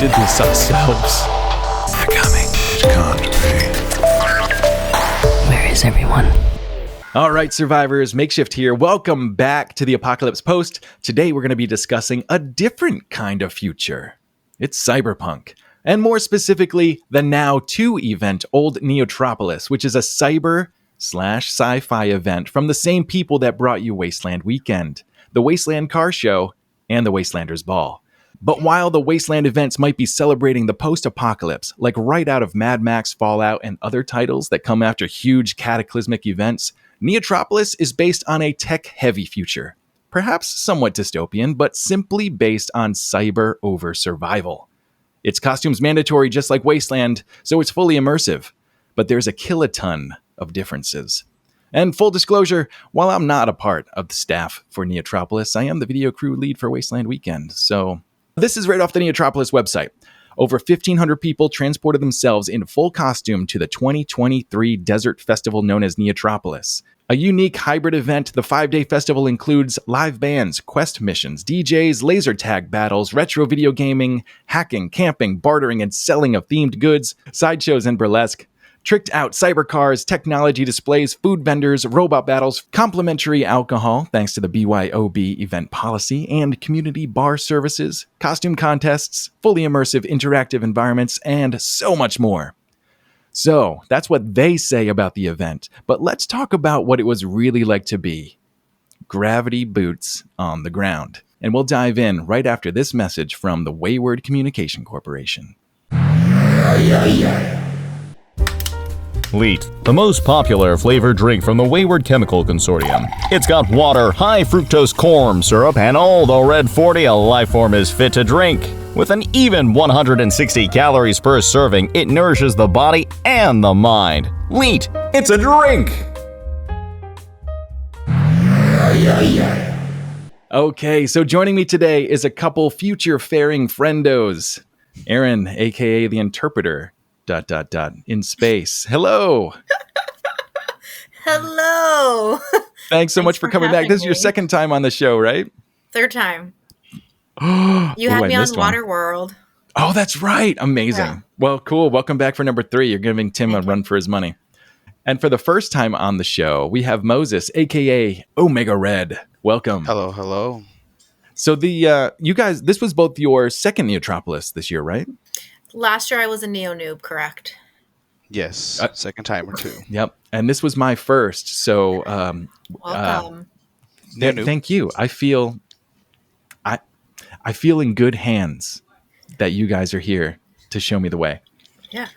did this ourselves. They're coming. It can't be. Where is everyone? All right, survivors, Makeshift here. Welcome back to the Apocalypse Post. Today we're going to be discussing a different kind of future. It's cyberpunk. And more specifically, the Now 2 event, Old Neotropolis, which is a cyber/sci-fi event from the same people that brought you Wasteland Weekend, the Wasteland Car Show, and the Wastelanders Ball. But while the Wasteland events might be celebrating the post-apocalypse, like right out of Mad Max, Fallout, and other titles that come after huge cataclysmic events, Neotropolis is based on a tech-heavy future. Perhaps somewhat dystopian, but simply based on cyber over survival. Its costume's mandatory just like Wasteland, so it's fully immersive. But there's a kiloton of differences. And full disclosure, while I'm not a part of the staff for Neotropolis, I am the video crew lead for Wasteland Weekend. So this is right off the Neotropolis website. Over 1,500 people transported themselves in full costume to the 2023 desert festival known as Neotropolis. A unique hybrid event, the 5-day festival includes live bands, quest missions, DJs, laser tag battles, retro video gaming, hacking, camping, bartering, and selling of themed goods, sideshows and burlesque, tricked out cybercars, technology displays, food vendors, robot battles, complimentary alcohol, thanks to the BYOB event policy, and community bar services, costume contests, fully immersive interactive environments, and so much more. So, that's what they say about the event, but let's talk about what it was really like to be gravity boots on the ground. And we'll dive in right after this message from the Wayward Communication Corporation. Leet, the most popular flavored drink from the Wayward Chemical Consortium. It's got water, high fructose corn syrup, and all the red 40 a life form is fit to drink. With an even 160 calories per serving, it nourishes the body and the mind. Leet, it's a drink! Okay, so joining me today is a couple future-faring friendos. Aaron, a.k.a. the Interpreter, ... in space. Hello! Hello! Thanks so much for coming back. This is your second time on the show, right? Third time. You had me on Waterworld. Oh, that's right. Amazing. Yeah. Well, cool. Welcome back for number 3. You're giving Tim a run for his money. And for the first time on the show, we have Moses, a.k.a. Omega Red. Welcome. Hello. So you guys, this was both your second Neotropolis this year, right? Last year I was a Neo-noob, correct? Yes. Second time or 2. Yep. And this was my first. So welcome. Thank you. I feel in good hands that you guys are here to show me the way. Yeah.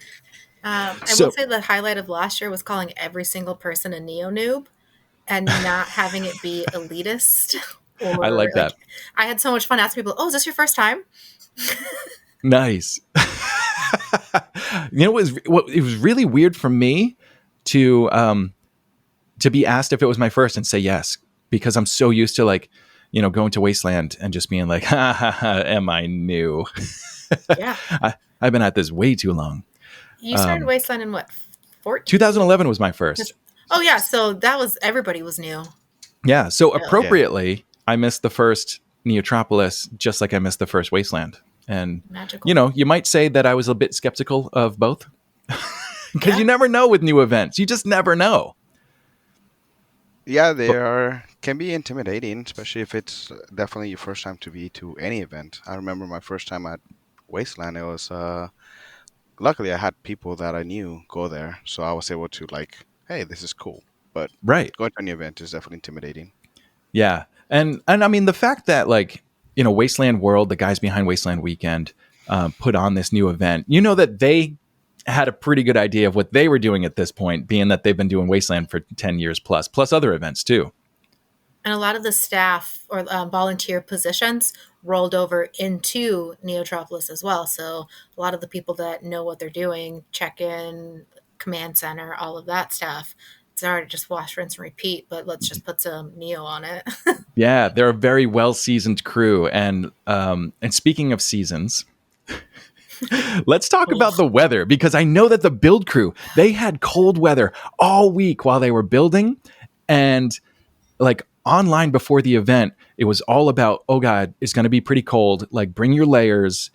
I will say the highlight of last year was calling every single person a neo-noob and not having it be elitist. I like that. I had so much fun asking people, oh, is this your first time? Nice. It was really weird for me to be asked if it was my first and say yes, because I'm so used to going to Wasteland and just being like, ha, ha, ha, am I new? Yeah. I've been at this way too long. You started Wasteland in what, 2011 was my first. Oh, yeah. So everybody was new. Yeah. So appropriately, I missed the first Neotropolis just like I missed the first Wasteland. And, magical. You might say that I was a bit skeptical of both. Because you never know with new events. You just never know. Yeah, can be intimidating, especially if it's definitely your first time to be to any event. I remember my first time at Wasteland. It was luckily I had people that I knew go there, so I was able to hey, this is cool. But going to any event is definitely intimidating. Yeah, and I mean the fact that Wasteland World, the guys behind Wasteland Weekend, put on this new event. That they had a pretty good idea of what they were doing at this point, being that they've been doing Wasteland for 10 years plus other events too. And a lot of the staff or volunteer positions rolled over into Neotropolis as well. So a lot of the people that know what they're doing, check-in, command center, all of that stuff, it's already just wash, rinse, and repeat, but let's just put some Neo on it. Yeah, they're a very well-seasoned crew. And speaking of seasons... Let's talk about the weather, because I know that the build crew, they had cold weather all week while they were building, and online before the event, it was all about, oh God, it's going to be pretty cold. Bring your layers.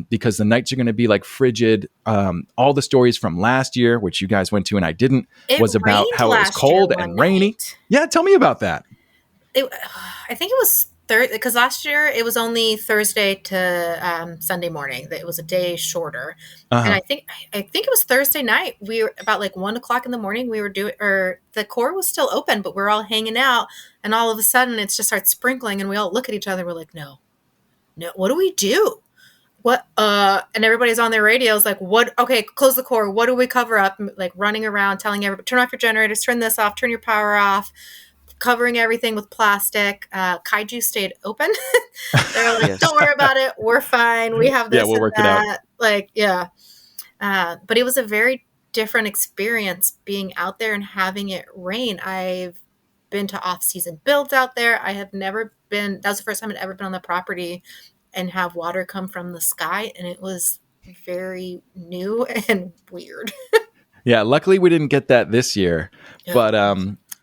because the nights are going to be like frigid. All the stories from last year, which you guys went to and I didn't, It was about rained how it was last year cold one and rainy. night. Yeah, tell me about that. It, I think it was Thursday, because last year it was only Thursday to Sunday morning. That it was a day shorter, and Uh-huh. I think it was Thursday night. We were about like 1 o'clock in the morning. We were doing, or the core was still open, but we're all hanging out, and all of a sudden it just starts sprinkling, and we all look at each other. We're like, no, no, what do we do? What and everybody's on their radios like, what? Okay, close the core. What do we cover up? Like running around telling everybody, turn off your generators, turn this off, turn your power off, covering everything with plastic. Kaiju stayed open. They're like, Yes. don't worry about it, we're fine, we have Yeah, this we'll and work it out. that, like, yeah. But it was a very different experience being out there and having it rain. I've been to off-season builds out there. I have never been, that was the first time I'd ever been on the property and have water come from the sky, and it was very new and weird. Yeah, luckily we didn't get that this year. Yeah. But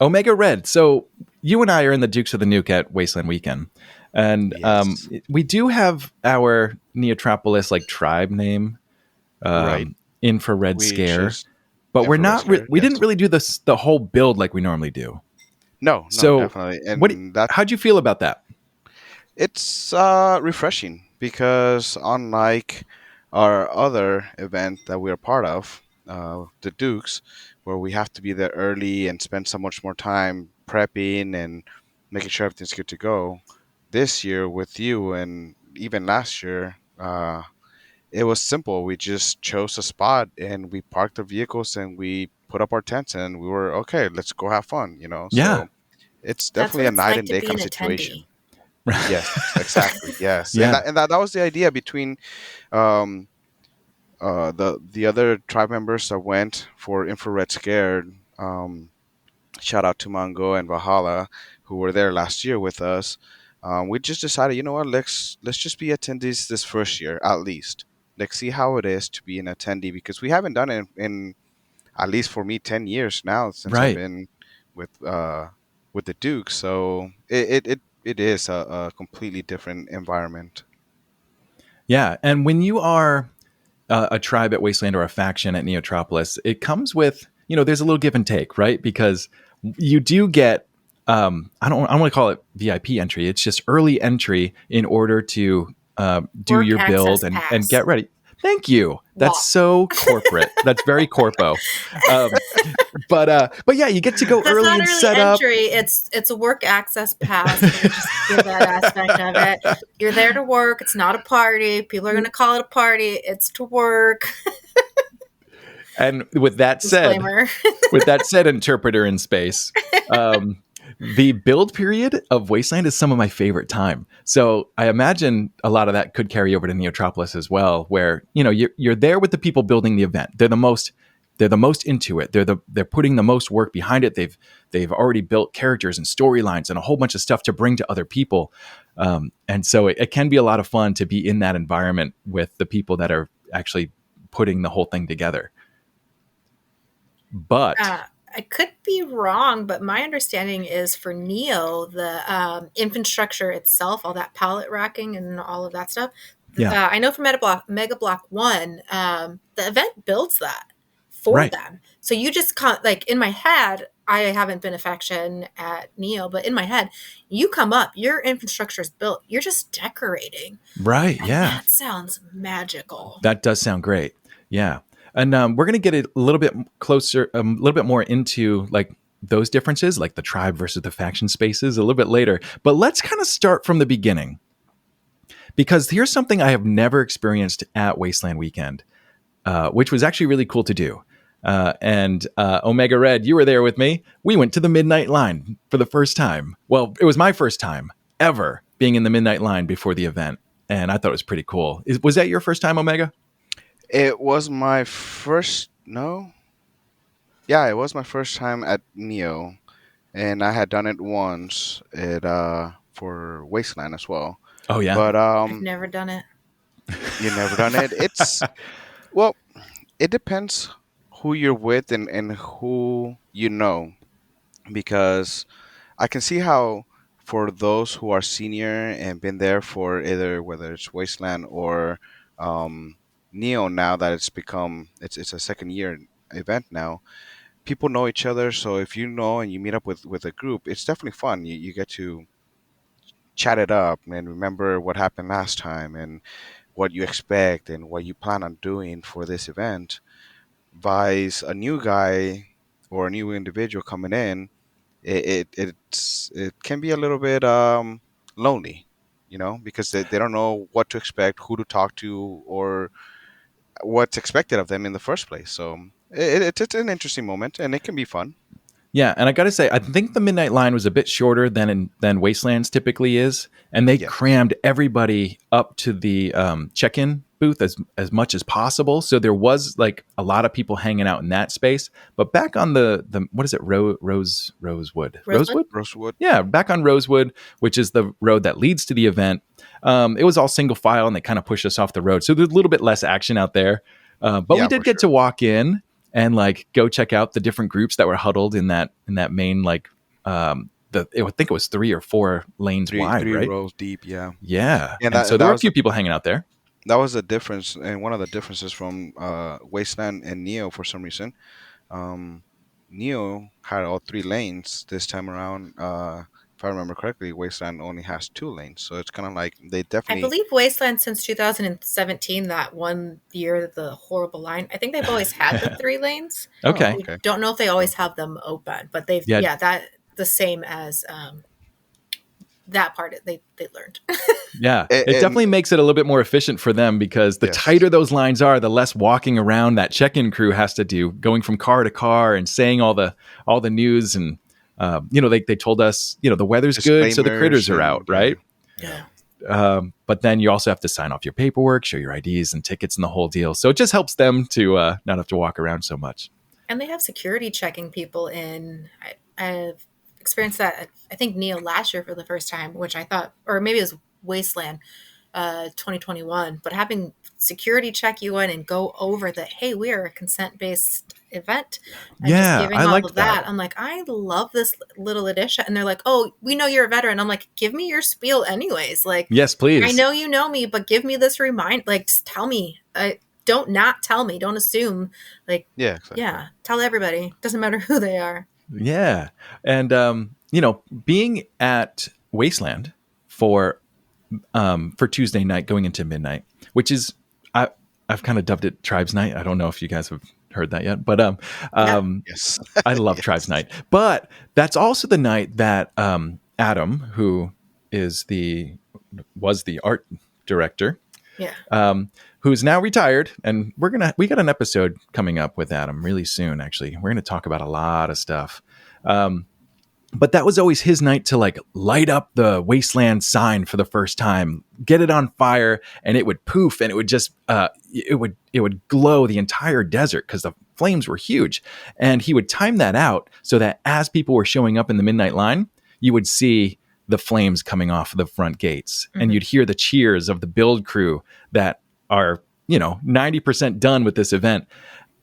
Omega Red. So you and I are in the Dukes of the Nuke at Wasteland Weekend, and Yes. we do have our Neotropolis like tribe name, Right. Infrared We Scare, just but we're infrared not. scare. We Yes. didn't really do the whole build like we normally do. No, So definitely. what? And that How'd you feel about that? it's refreshing because unlike our other event that we're part of, the Dukes, where we have to be there early and spend so much more time prepping and making sure everything's good to go, this year with you and even last year, it was simple. We just chose a spot and we parked our vehicles and we put up our tents and we were okay. Let's go have fun, you know. Yeah. So it's That's definitely what a it's night like and to day be kind an of situation. attendee. Yes, exactly. Yes, and Yeah. that was the idea between um, the other tribe members that went for Infrared Scared. Shout out to Mango and Valhalla who were there last year with us. We just decided, you know what, let's just be attendees this first year at least. Let's see how it is to be an attendee because we haven't done it in at least for me 10 years now since I've Right. been with with the Duke. So it is a completely different environment. Yeah. And when you are a tribe at Wasteland or a faction at Neotropolis, it comes with, there's a little give and take, right? Because you do get, I don't want to call it VIP entry. It's just early entry in order to do Work your build access and pass. get ready. Thank you. That's Wow. so corporate. That's very corpo. Um, but yeah, you get to go That's early not and early set up. entry. It's a work access pass. Let me just give that aspect of it. You're there to work. It's not a party. People are going to call it a party. It's to work. And with that said, Disclaimer. interpreter in space, the build period of Wasteland is some of my favorite time. So I imagine a lot of that could carry over to Neotropolis as well, where you're there with the people building the event. They're the most into it. They're putting the most work behind it. They've already built characters and storylines and a whole bunch of stuff to bring to other people. And so it can be a lot of fun to be in that environment with the people that are actually putting the whole thing together. But I could be wrong, but my understanding is for Neo, the infrastructure itself, all that pallet racking and all of that stuff. Yeah. I know for Mega Block 1, the event builds that for Right. them. So you just can't, like, in my head, I haven't been a faction at Neo, but in my head, you come up, your infrastructure is built, you're just decorating. Right. And Yeah. that sounds magical. That does sound great. Yeah. And we're going to get a little bit closer, a little bit more into like those differences, like the tribe versus the faction spaces a little bit later. But let's kind of start from the beginning. Because here's something I have never experienced at Wasteland Weekend, which was actually really cool to do. And Omega Red, you were there with me. We went to the Midnight Line for the first time. Well, it was my first time ever being in the Midnight Line before the event. And I thought it was pretty cool. Was that your first time, Omega? It was my first no. Yeah, it was my first time at Neo, and I had done it once at for Wasteland as well. Oh, yeah. But I've never done it. you never done it. It's well, it depends who you're with and who you know, because I can see how for those who are senior and been there for either whether it's Wasteland or Neo, now that it's a second year event now, people know each other. So if you know and you meet up with a group, it's definitely fun. You get to chat it up and remember what happened last time and what you expect and what you plan on doing for this event. Vice a new guy or a new individual coming in, it can be a little bit lonely, because they don't know what to expect, who to talk to, or what's expected of them in the first place. So it's an interesting moment, and it can be fun. Yeah, and I got to say, I think the midnight line was a bit shorter than Wastelands typically is, and they Yes. crammed everybody up to the check-in booth as much as possible. So there was like a lot of people hanging out in that space. But back on the what is it, Rosewood? Rosewood. Yeah, back on Rosewood, which is the road that leads to the event. It was all single file, and they kind of pushed us off the road, so there's a little bit less action out there. But we Yeah, did for get sure. to walk in and like go check out the different groups that were huddled in that main like I think it was 3 or 4 lanes Three wide, three right? rows deep. Yeah. Yeah, And and so there were a few people hanging out there. that was a difference, and one of the differences from Wasteland and Neo for some reason. Um, Neo had all 3 lanes this time around. If I remember correctly, Wasteland only has 2 lanes, so it's kind of like they I definitely. believe Wasteland since 2017, that one year, the horrible line. I think they've always had the 3 lanes. Oh, Okay, I okay. don't know if they always have them open, but they've yeah, that the same as that part they learned. yeah. It And definitely makes it a little bit more efficient for them because the yes, tighter those lines are, the less walking around that check-in crew has to do, going from car to car and saying all the news and they told us the weather's good, so the critters disclaimers are out, and right? yeah. But then you also have to sign off your paperwork, show your IDs and tickets and the whole deal. So it just helps them to not have to walk around so much. And they have security checking people in. I've experienced that. I think Neo last year for the first time, which I thought, or maybe it was Wasteland, 2021. But having security check you in and go over that, hey, we are a consent based event, and just Yeah, I giving all liked of that. that. I'm like, I love this little addition. And they're like, oh, we know you're a veteran. I'm like, give me your spiel anyways. Like, Yes, I please. know you know me, but give me this remind. Like, just tell me. Don't not tell me. Don't assume. Like, Yeah, exactly. yeah, tell everybody. Doesn't matter who they are. Yeah. And being at Wasteland for Tuesday night going into midnight, which is I've kind of dubbed it Tribes Night. I don't know if you guys have heard that yet, but Yes. I love Tribes Night. But that's also the night that Adam, who was the art director, Yeah. who's now retired, and we got an episode coming up with Adam really soon. Actually, we're gonna talk about a lot of stuff. But that was always his night to like light up the Wasteland sign for the first time, get it on fire, and it would poof, and it would just it would glow the entire desert because the flames were huge. And he would time that out so that as people were showing up in the midnight line, you would see the flames coming off of the front gates, and you'd hear the cheers of the build crew that are 90% done with this event.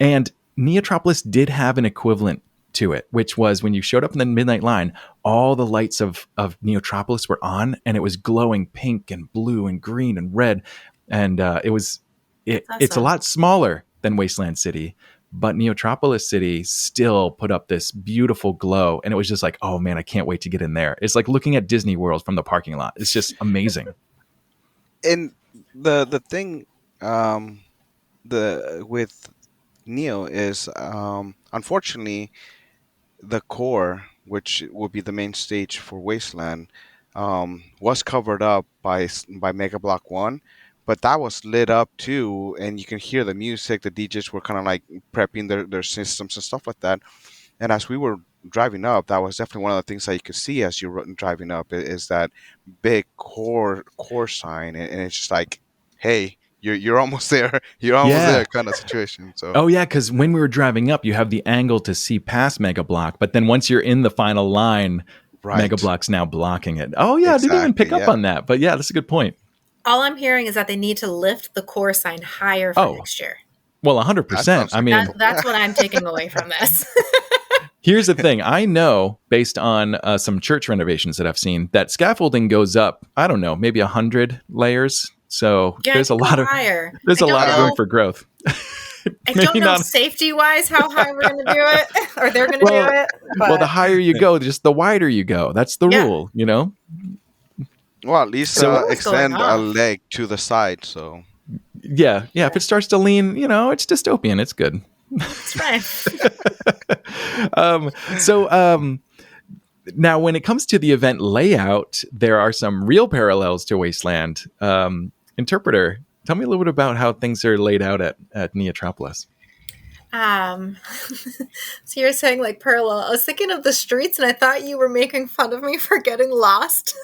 And Neotropolis did have an equivalent to it, which was when you showed up in the midnight line, all the lights of Neotropolis were on, and it was glowing pink and blue and green and red, and it's a Awesome. lot smaller than Wasteland City, but Neotropolis City still put up this beautiful glow, and it was just like, oh man, I can't wait to get in there. It's like looking at Disney World from the parking lot. It's just amazing. And the thing, the with Neo is, unfortunately, the core, which will be the main stage for Wasteland, was covered up by Mega Block One, but that was lit up too, and you can hear the music. The DJs were kind of like prepping their systems and stuff like that. And as we were driving up, that was definitely one of the things that you could see as you're driving up is that big core sign, and it's just like, hey, you're almost there, you're almost Yeah. there, kind of situation. So Oh yeah, because when we were driving up, you have the angle to see past Mega Block, but then once you're in the final line, right, Mega Block's now blocking it. Oh yeah, I didn't even pick Exactly, up yeah. on that, but yeah, that's a good point. All I'm hearing is that they need to lift the core sign higher for Oh. next year. Well, That 100%. sounds I like mean, That's what I'm taking away from this. here's the thing. I know based on some church renovations that I've seen that scaffolding goes up, I don't know, maybe 100 layers So Yeah, there's a go lot of higher. there's I a don't lot of room know. for growth. I Maybe don't know not. safety wise how high we're going to do it, or they're going to Well, do it. well, the But higher you go, just the wider you go. That's the yeah, rule, you know. Well, at least the So world's going extend a off. leg to the side. So yeah. If it starts to lean, it's dystopian. It's good. It's fine. So now, when it comes to the event layout, there are some real parallels to Wasteland. Interpreter, tell me a little bit about how things are laid out at Neotropolis. So you're saying like parallel. I was thinking of the streets, and I thought you were making fun of me for getting lost.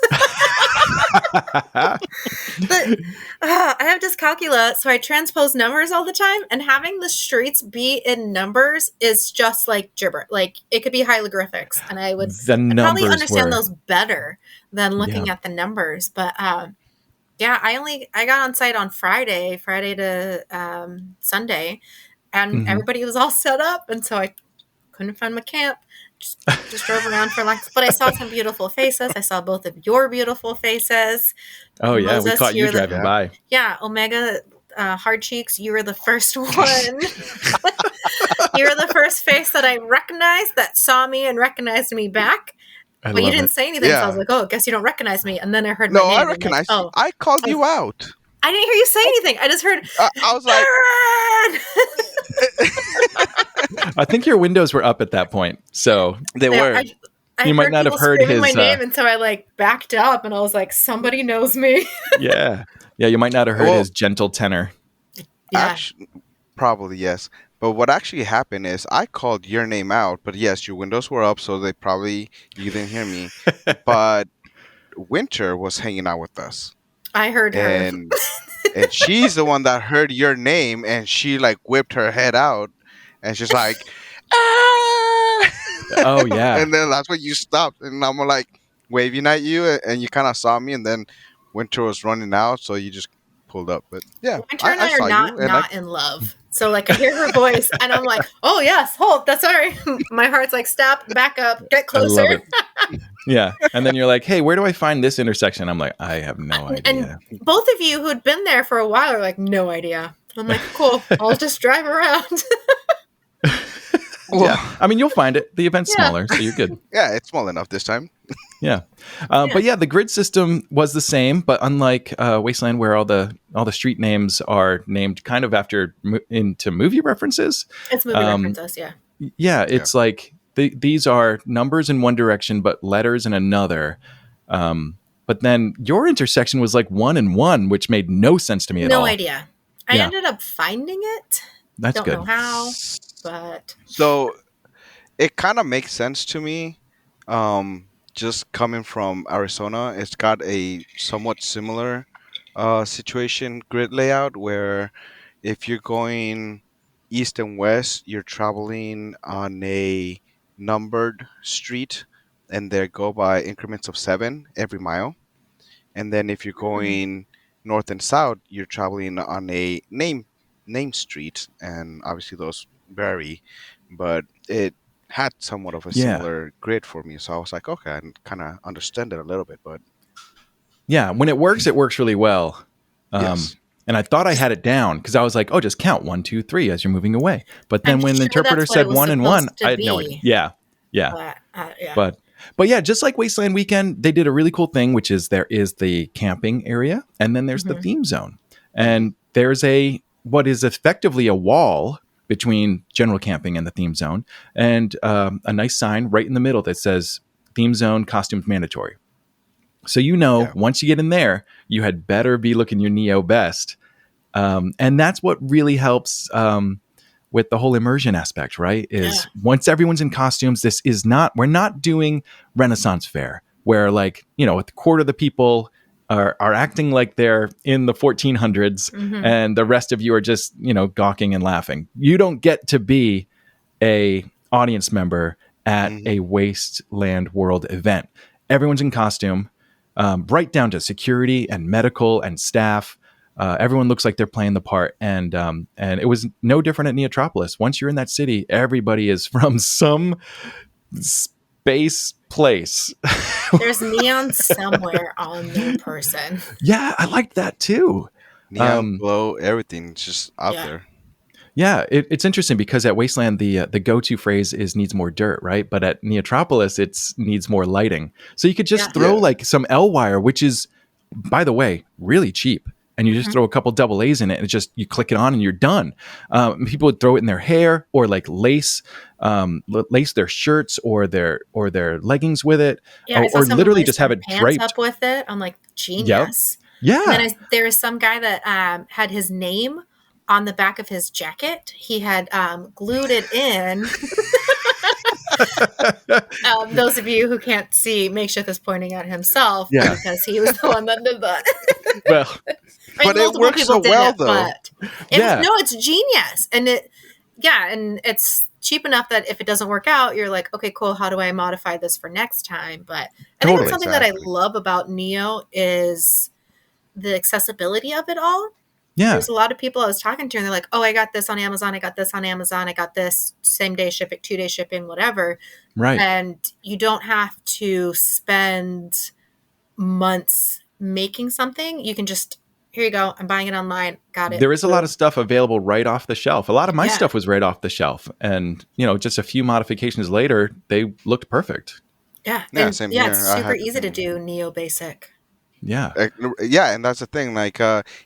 But I have dyscalculia, so I transpose numbers all the time, and having the streets be in numbers is just like gibber. Like it could be hieroglyphics, and The I'd probably numbers understand were, those better than looking yeah. at the numbers. But yeah, I got on site on Friday to Sunday, and Mhm. everybody was all set up, and so I couldn't find my camp. Just drove around for lunch, but I saw some beautiful faces. I saw both of your beautiful faces. Oh yeah, we Moses, caught you you're driving by. yeah, Omega, hard cheeks. You were the first one. You were the first face that I recognized that saw me and recognized me back. I But you love didn't it. say anything, so I was yeah, like, "Oh, I guess you don't recognize me." And then I heard my no, I name. And like, recognize you. oh, I called you out. I didn't hear you say anything. I just heard I was like, Aaron. I think your windows were up at that point, so they There, were. I you might heard not have people heard screaming my his. name, and so I like backed up, and I was like, "Somebody knows me." Yeah, you might not have heard Well, his gentle tenor. Yeah, actually, probably yes. But what actually happened is I called your name out. But yes, your windows were up, so you didn't hear me. But Winter was hanging out with us, I heard her. and she's the one that heard your name, and she like whipped her head out, and she's like, ah! Oh yeah, And then that's when you stopped, and I'm like waving at you, and you kind of saw me, and then Winter was running out, so you just pulled up. But yeah, Winter and I I are saw you, and I not in love. So like I hear her voice, and I'm like, "Oh yes, hold. That's sorry." My heart's like, "Stop, back up, get I love closer." it. Yeah, and then you're like, "Hey, where do I find this intersection?" I'm like, "I have no And idea." both of you who'd been there for a while are like, "No idea." I'm like, "Cool, I'll just drive around." Yeah, I mean, you'll find it. The event's Yeah. smaller, so you're good. yeah, it's small enough this time. Yeah, but yeah, the grid system was the same, but unlike Wasteland, where all the street names are named kind of after into movie references. It's movie references, yeah. Yeah, it's like these are numbers in one direction, but letters in another. But then your intersection was like 1 and 1, which made no sense to me at all. No idea. I Yeah. ended up finding it. That's Don't good. know how, but So it kind of makes sense to me. Just coming from Arizona, it's got a somewhat similar situation grid layout where if you're going east and west, you're traveling on a numbered street, and they go by increments of 7 every mile. And then if you're going north and south, you're traveling on a name street, and obviously those vary, but it had somewhat of a Yeah. similar grid for me. So I was like, okay, I kind of understand it a little bit, but Yeah, when it works really well. yes. And I thought I had it down because I was like, "Oh, just count 1, 2, 3 as you're moving away." But then I'm when the sure interpreter that's what it said was 1 and 1, supposed to I had no idea. be. Yeah. yeah. But yeah, just like Wasteland Weekend, they did a really cool thing, which is there is the camping area, and then there's the theme zone, and there's what is effectively a wall between general camping and the theme zone, and a nice sign right in the middle that says "Theme Zone Costumes Mandatory." So Yeah. once you get in there, you had better be looking your Neo best, and that's what really helps. With the whole immersion aspect, right? Is once everyone's in costumes, we're not doing Renaissance fair where like, a quarter of the people are acting like they're in the 1400s and the rest of you are just, gawking and laughing. You don't get to be a audience member at a Wasteland World event. Everyone's in costume, right down to security and medical and staff. Everyone looks like they're playing the part, and it was no different at Neotropolis. Once you're in that city, everybody is from some space place. There's neon somewhere on their person. Yeah, I liked that too. Neon glow, everything just out Yeah. there. Yeah, it's interesting because at Wasteland the go-to phrase is needs more dirt, right? But at Neotropolis it's needs more lighting. So you could just Yeah. throw Yeah. like some L wire, which is, by the way, really cheap, and you just Mhm. throw a couple double A's in it, and it's just you click it on and you're done. People would throw it in their hair or like lace their shirts or their leggings with it, Yeah, I saw or someone literally lace just have their it pants draped. up with it. I'm like, Yep. genius. And then Yeah. there was some guy that had his name on the back of his jacket. He had glued it in. Those of you who can't see, Makeshift is pointing at himself Yeah. because he was the one that did that. Well, I mean, But it multiple works people so did well, it, though. but yeah. it's genius, and and it's cheap enough that if it doesn't work out, you're like, okay, cool. How do I modify this for next time? But I think that's Totally. something that I Exactly. love about Neo is the accessibility of it all. Yeah. There's a lot of people I was talking to, and they're like, "Oh, I got this on Amazon. I got this on Amazon. I got this same day shipping, 2-day shipping, whatever." Right. And you don't have to spend months making something. You can just, here you go. I'm buying it online. Got it. There is a lot of stuff available right off the shelf. A lot of my Yeah. stuff was right off the shelf, and just a few modifications later, they looked perfect. Yeah. Yeah, And same yeah, here. it's I super had the easy to same. do Neo Basic. Yeah. Yeah, and that's the thing. Like,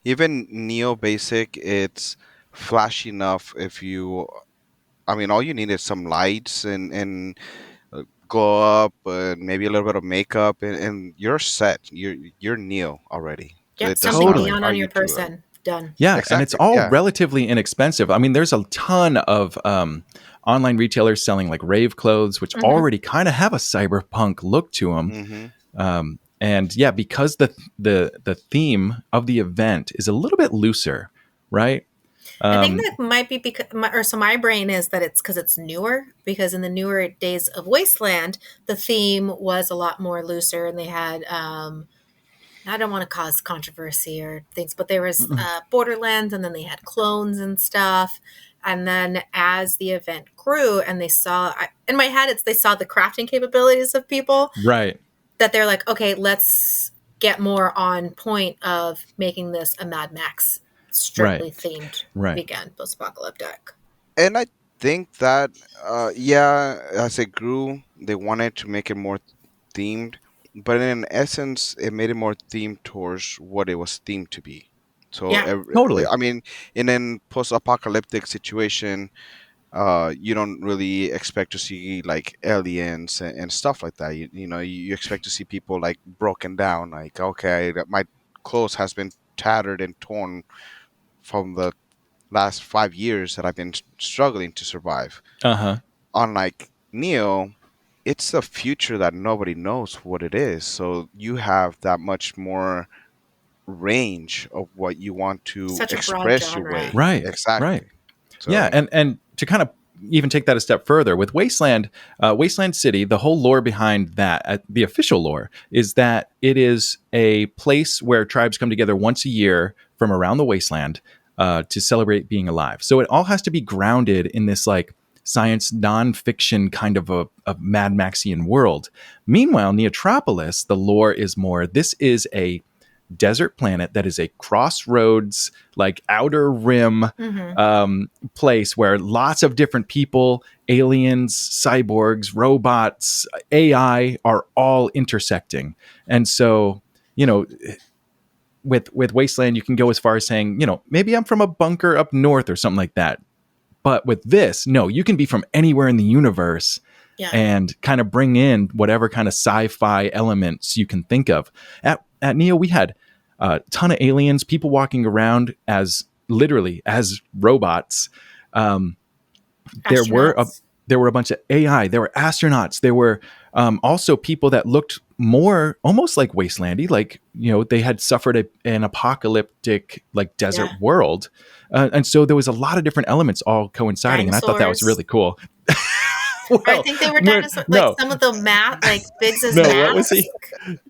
even Neo Basic, it's flashy enough. If you, I mean, all you need is some lights and glow up, maybe a little bit of makeup, and you're set. You're Neo already. So Yeah. it does Something not Totally. neon on require your you to. person. Done. Yeah, and it's Exactly. all Yeah. relatively inexpensive. I mean, there's a ton of online retailers selling like rave clothes, which Mhm. already kind of have a cyberpunk look to them. Mm-hmm. And yeah, because the theme of the event is a little bit looser, right? I think that might be because, my brain is that it's because it's newer. Because in the newer days of Wasteland, the theme was a lot more looser, and they had. I don't want to cause controversy or things, but there was Borderlands, and then they had clones and stuff. And then as the event grew, and they saw, in my head, they saw the crafting capabilities of people, Right. that they're like, okay, let's get more on point of making this a Mad Max Right. strictly themed Right. weekend, post-apocalyptic. And I think that, yeah, as it grew, they wanted to make it more themed, but in essence, it made it more themed towards what it was themed to be. So, Yeah. Totally. I mean, in a post-apocalyptic situation, you don't really expect to see like aliens and stuff like that. You expect to see people like broken down, like, okay, my clothes has been tattered and torn from the last 5 years that I've been struggling to survive. Uh-huh. Unlike Neo, it's a future that nobody knows what it is. So you have that much more range of what you want to Such a broad express your genre. way. Right. Right. Exactly. Yeah, So and to kind of even take that a step further with Wasteland City, the whole lore behind that, the official lore, is that it is a place where tribes come together once a year from around the wasteland to celebrate being alive. So it all has to be grounded in this like science nonfiction kind of a Mad Maxian world. Meanwhile, Neotropolis, the lore is more. This is a desert planet that is a crossroads, like outer rim place where lots of different people, aliens, cyborgs, robots, AI are all intersecting. And so, with Wasteland, you can go as far as saying, maybe I'm from a bunker up north or something like that. But with this, no, you can be from anywhere in the universe Yeah. and kind of bring in whatever kind of sci-fi elements you can think of. At Neo, we had a ton of aliens, people walking around as literally as robots. There were Astronauts. a bunch of AI. There were astronauts. There were also people that looked more almost like Wastelandy, like they had suffered an apocalyptic like desert Yeah. world, and so there was a lot of different elements all coinciding, and I thought that was Dinosaurs. really cool. I think they were dinosaurs. Like No, some of the like Biggs's no, mask. what was he?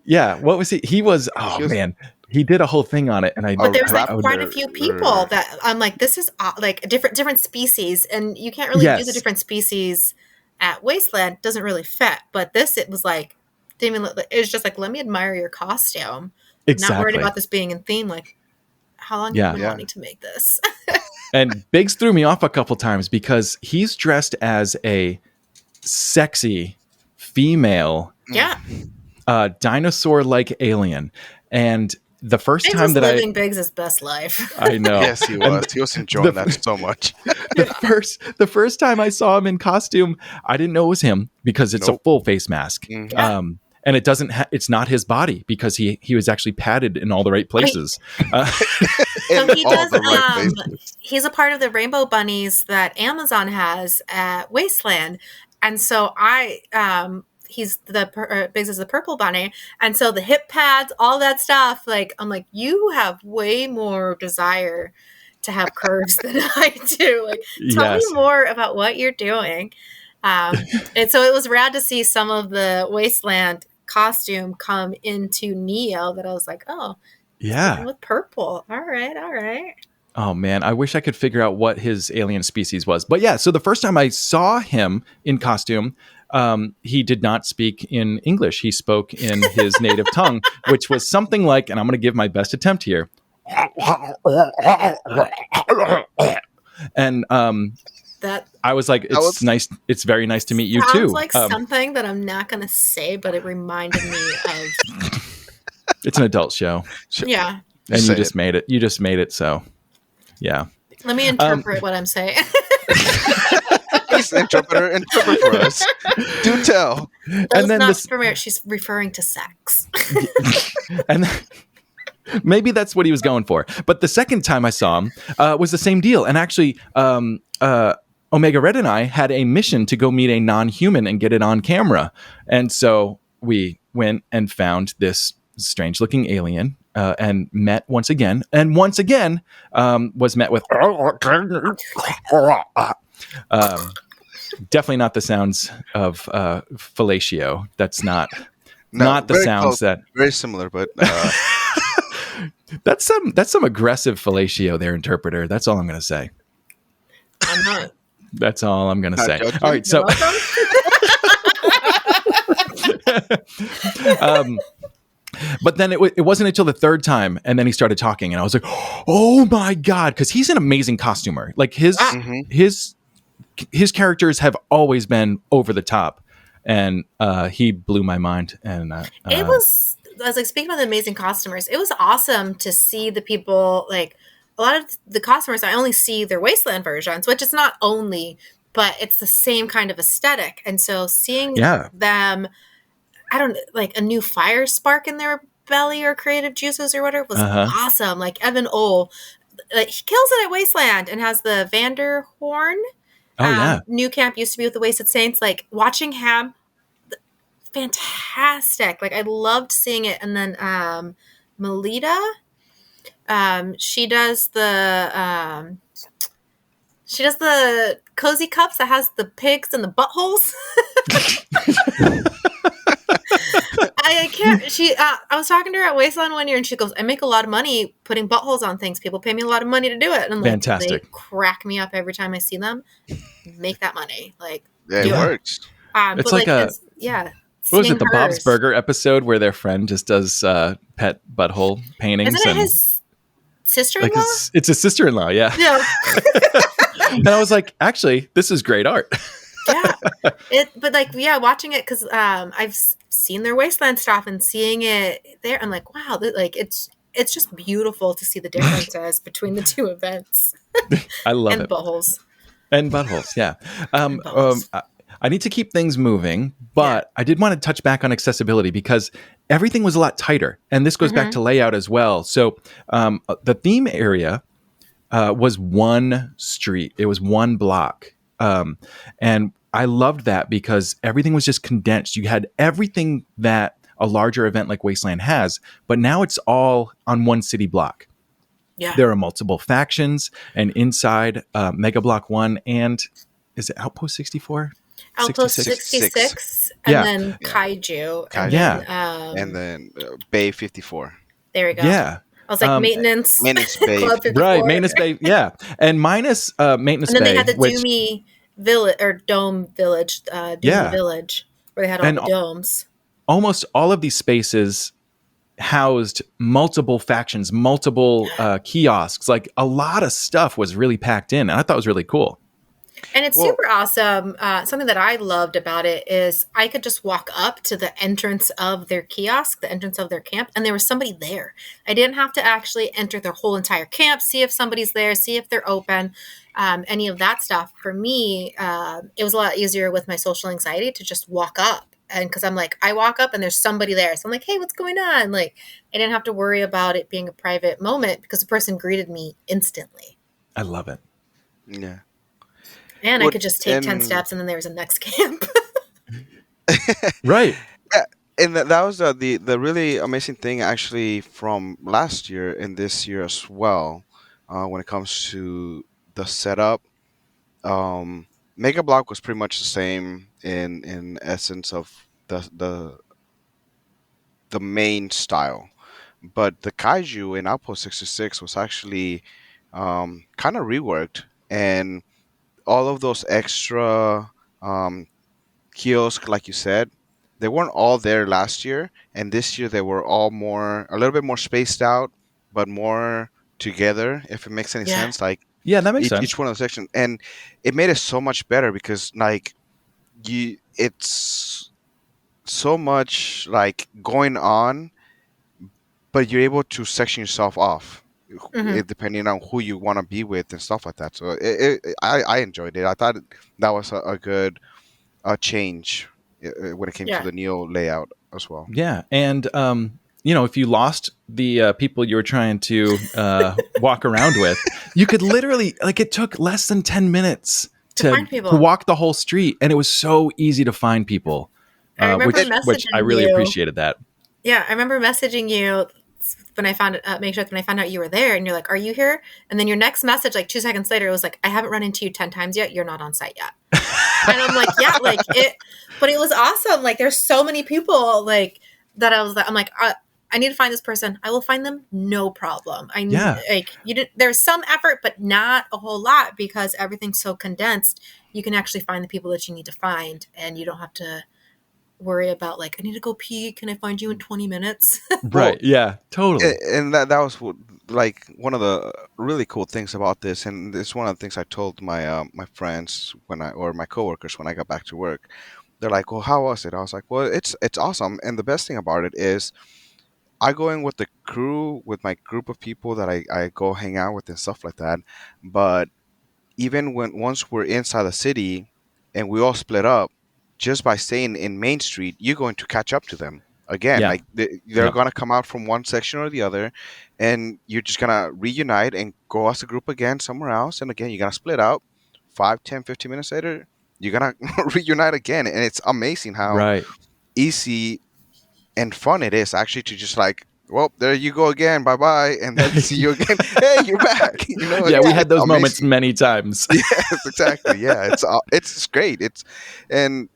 Yeah, what was he? He was. Oh he was man, he did a whole thing on it, and I. But there was a like I would- quite a few people that I'm like, this is like a different species, and you can't really do the Yes. different species at Wasteland. Doesn't really fit. But this, it was like, didn't even look, it was just like, let me admire your costume. Not worried Exactly. about this being in theme. Like, How long Yeah. have you been Yeah. wanting to make this? And Biggs threw me off a couple times because he's dressed as a sexy female Yeah. dinosaur-like alien. And the first Biggs time was that living Biggs' best life. I know. Yes, he And was. He was enjoying that so much. the first time I saw him in costume, I didn't know it was him because it's a Nope. full face mask. Mhm. Yeah. And it doesn't it's not his body because he was actually padded in all the right places. So In he all does. the right places. He's a part of the rainbow bunnies that Amazon has at Wasteland, and so he's Biggs is the purple bunny, and so the hip pads, all that stuff. Like I'm like, you have way more desire to have curves than I do. Like, tell Yes. me more about what you're doing. And so it was rad to see some of the Wasteland costume come into Neo. That I was like, oh. Yeah. With purple. All right. Oh man, I wish I could figure out what his alien species was. But yeah, so the first time I saw him in costume, he did not speak in English. He spoke in his native tongue, which was something like, and I'm going to give my best attempt here. And That I was like, it's nice. It's very nice to meet you too. sounds like something that I'm not going to say, but it reminded me of. It's an adult show, Yeah. and Say you it. just made it. You just made it. So, yeah. Let me interpret what I'm saying. Please, interpret for us. Do tell. That's then not this- familiar. She's referring to sex. And maybe that's what he was going for. But the second time I saw him was the same deal. And actually, Omega Red and I had a mission to go meet a non-human and get it on camera. And so we went and found this strange-looking alien and met once again. And once again was met with... definitely not the sounds of fellatio. That's not the very sounds close, that... very similar, but That's some aggressive fellatio there, interpreter. That's all I'm going to say. I'm not. That's all I'm going to Not say. judging. All right, so but then it wasn't until the third time, and then he started talking, and I was like, "Oh my god!" Because he's an amazing costumer. Like his characters have always been over the top, and he blew my mind. And It was, I was like, speaking about the amazing costumers, it was awesome to see the people, like, a lot of the costumers, I only see their Wasteland versions, which is not only, but it's the same kind of aesthetic. And so seeing them, I don't like a new fire spark in their belly or creative juices or whatever was awesome. Like Evan Ole, like, he kills it at Wasteland and has the Vanderhorn. New camp used to be with the Wasted Saints. Like watching him, fantastic. Like I loved seeing it. And then Melita, she does the cozy cups that has the pigs and the buttholes. I can't. I was talking to her at Wasteland one year, and she goes, "I make a lot of money putting buttholes on things. People pay me a lot of money to do it." And I'm like, fantastic. They crack me up every time I see them. Make that money, like yeah, it works. It's but like a what was it? The Bob's Burger episode where their friend just does pet butthole paintings. Isn't it and his sister-in-law? like it's a sister-in-law, yeah. Yeah. And I was like, actually, this is great art. Watching it because I've seen their Wasteland stuff and seeing it there, I'm like, wow, like it's just beautiful to see the differences between the two events. I love and it. Buttholes. And buttholes, yeah. Buttholes. I need to keep things moving, but I did want to touch back on accessibility because everything was a lot tighter, and this goes back to layout as well. So the theme area was one street; it was one block. And I loved that because everything was just condensed. You had everything that a larger event like Wasteland has, but now it's all on one city block. Yeah. There are multiple factions, and inside Mega Block 1 and is it Outpost 64? Outpost 66 and then Kaiju. And then Bay 54. There we go. Yeah. I was like, maintenance Bay. Club 54. Right, maintenance bay, yeah. And minus maintenance bay. And then they had the Doomy Village or Dome Village, Doomy Village, where they had all the domes. Almost all of these spaces housed multiple factions, multiple kiosks. Like a lot of stuff was really packed in, and I thought it was really cool. And it's Well, super awesome. Something that I loved about it is I could just walk up to the entrance of their kiosk, the entrance of their camp, and there was somebody there. I didn't have to actually enter their whole entire camp, see if somebody's there, see if they're open, any of that stuff. For me, it was a lot easier with my social anxiety to just walk up. And because I'm like, I walk up and there's somebody there. So I'm like, hey, what's going on? Like, I didn't have to worry about it being a private moment because the person greeted me instantly. I love it. yeah. And I Well, could just take 10 steps and then there was a next camp. Right. yeah, and that was the really amazing thing actually from last year and this year as well. When it comes to the setup, Mega Block was pretty much the same in essence of the main style, but the Kaiju in Outpost 66 was actually kind of reworked, and all of those extra um, kiosk, like you said, they weren't all there last year, and this year they were all a little bit more spaced out, but more together. If it makes any Yeah. sense, like Yeah, that makes sense. each one of the sections, and it made it so much better because like it's so much like going on, but you're able to section yourself off. Depending on who you want to be with and stuff like that. So I enjoyed it. I thought that was a good change when it came to Yeah. the Neo layout as well. Yeah, and if you lost the people you were trying to walk around with, you could literally it took less than 10 minutes To find people. to walk the whole street, and it was so easy to find people. I remember which I really messaging you. appreciated that. Yeah, I remember messaging you when I found when I found out you were there, and you're like, "Are you here?" And then your next message, like 2 seconds later, was like, "I haven't run into you 10 times yet. You're not on site yet." And I'm like, "Yeah, like it," but it was awesome. Like, there's so many people like that. I'm like, I need to find this person. I will find them, no problem. Like you did. There's some effort, but not a whole lot because everything's so condensed. You can actually find the people that you need to find, and you don't have to worry about like, I need to go pee. Can I find you in 20 minutes? Right. Yeah, totally. And that was like one of the really cool things about this, and it's one of the things I told my my friends or my coworkers when I got back to work. They're like, "Well, how was it?" I was like, "Well, it's awesome." And the best thing about it is, I go in with the crew, with my group of people that I go hang out with and stuff like that. But even once we're inside the city and we all split up, just by staying in Main Street, you're going to catch up to them again. Yeah. Like they're Yep. gonna come out from one section or the other, and you're just gonna reunite and go as a group again somewhere else. And again, you're gonna split out. 5, 10, 15 minutes later, you're gonna reunite again, and it's amazing how Right. easy and fun it is actually to just like, well, there you go again, bye bye, and then see you again. Hey, you're back. Yeah, we had those amazing. moments many times. Yes, exactly. Yeah, it's great. And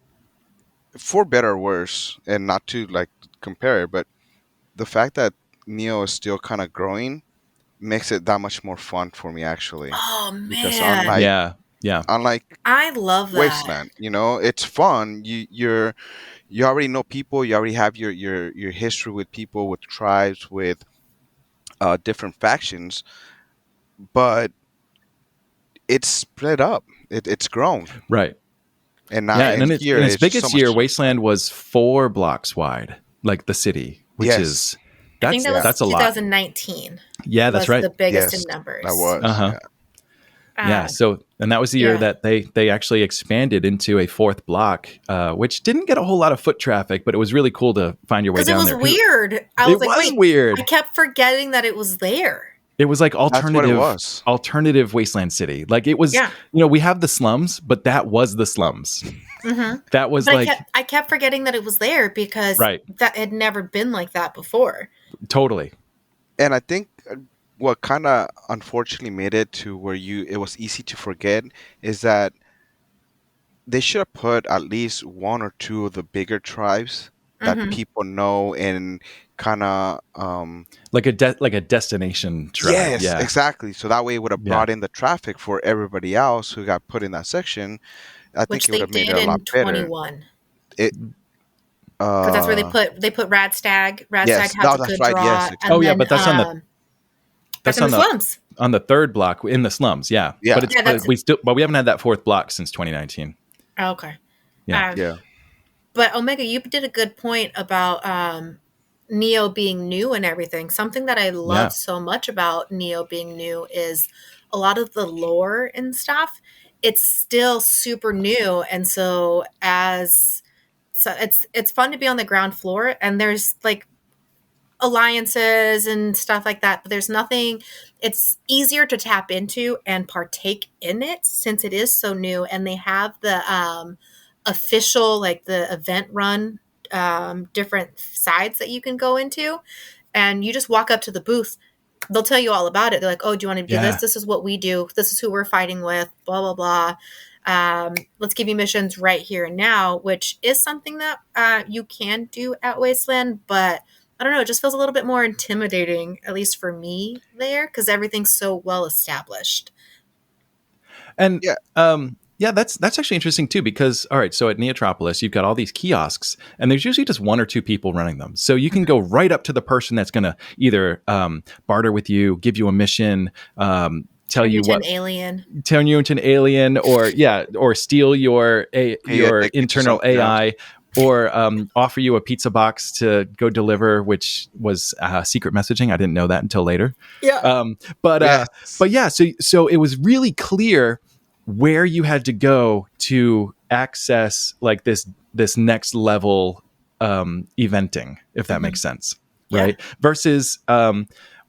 for better or worse, and not to like compare it, but the fact that Neo is still kind of growing makes it that much more fun for me actually. Oh Because man, Yeah. unlike I love that. Wasteland, it's fun. You already know people. You already have your history with people, with tribes, with different factions, but it's split up. It's grown, Right. and now Yeah, and and then here in its it's just biggest so year, much. Wasteland was 4 blocks wide, like the city, which Yes. is I think that was that's a lot. 2019. Yeah, that's was right. the biggest Yes, in numbers. that was. Uh-huh. Yeah. Yeah, so and that was the year yeah. that they actually expanded into a 4th block, which didn't get a whole lot of foot traffic, but it was really cool to find your way Because it down was there. weird. I It was like, was wait, weird. I kept forgetting that it was there. It was like That's what it alternative was. alternative Wasteland City. Like it was, Yeah. we have the slums, but that was the slums. Mm-hmm. That was But like I kept forgetting that it was there because Right. that had never been like that before. totally. And I think what kind of unfortunately made it to where it was easy to forget is that they should have put at least one or two of the bigger tribes that Mhm. people know and kind of Like a destination tribe. yes, Yeah. exactly. So that way it would have Yeah. brought in the traffic for everybody else who got put in that section. I Which think it they would have made did it a in lot better. 21. It because that's where Uh, they put Radstag. Radstag yes, has no, a that's good right. Yes, draw, Oh and yeah, exactly. then but that's that's in on the slums. the third block in the slums. Yeah, Yeah, but Yeah, that's we haven't had that fourth block since 2019. okay. Yeah. Um, yeah, but Omega, you did a good point about Neo being new and everything. Something that I love Yeah. so much about Neo being new is a lot of the lore and stuff. It's still super new, and so it's fun to be on the ground floor, and there's like alliances and stuff like that, but there's nothing. It's easier to tap into and partake in it since it is so new, and they have the official, like the event run, different sides that you can go into, and you just walk up to the booth. They'll tell you all about it. They're like, oh, do you want to do this? Yeah. This is what we do. This is who we're fighting with, blah blah blah. Let's give you missions right here and now, which is something that you can do at Wasteland, but I don't know, it just feels a little bit more intimidating, at least for me there, because everything's so well established. And yeah. yeah, that's actually interesting too because all right, so at Neotropolis you've got all these kiosks and there's usually just one or two people running them. So you can go right up to the person that's going to either barter with you, give you a mission, tell Turn you into an what, alien. turn you into an alien, or yeah, or steal your Pay your attention to internal something else. AI. Or offer you a pizza box to go deliver, which was secret messaging. I didn't know that until later. Yeah. But Yes. but yeah, so it was really clear where you had to go to access like this next level eventing, if that makes sense, Yeah. right? Versus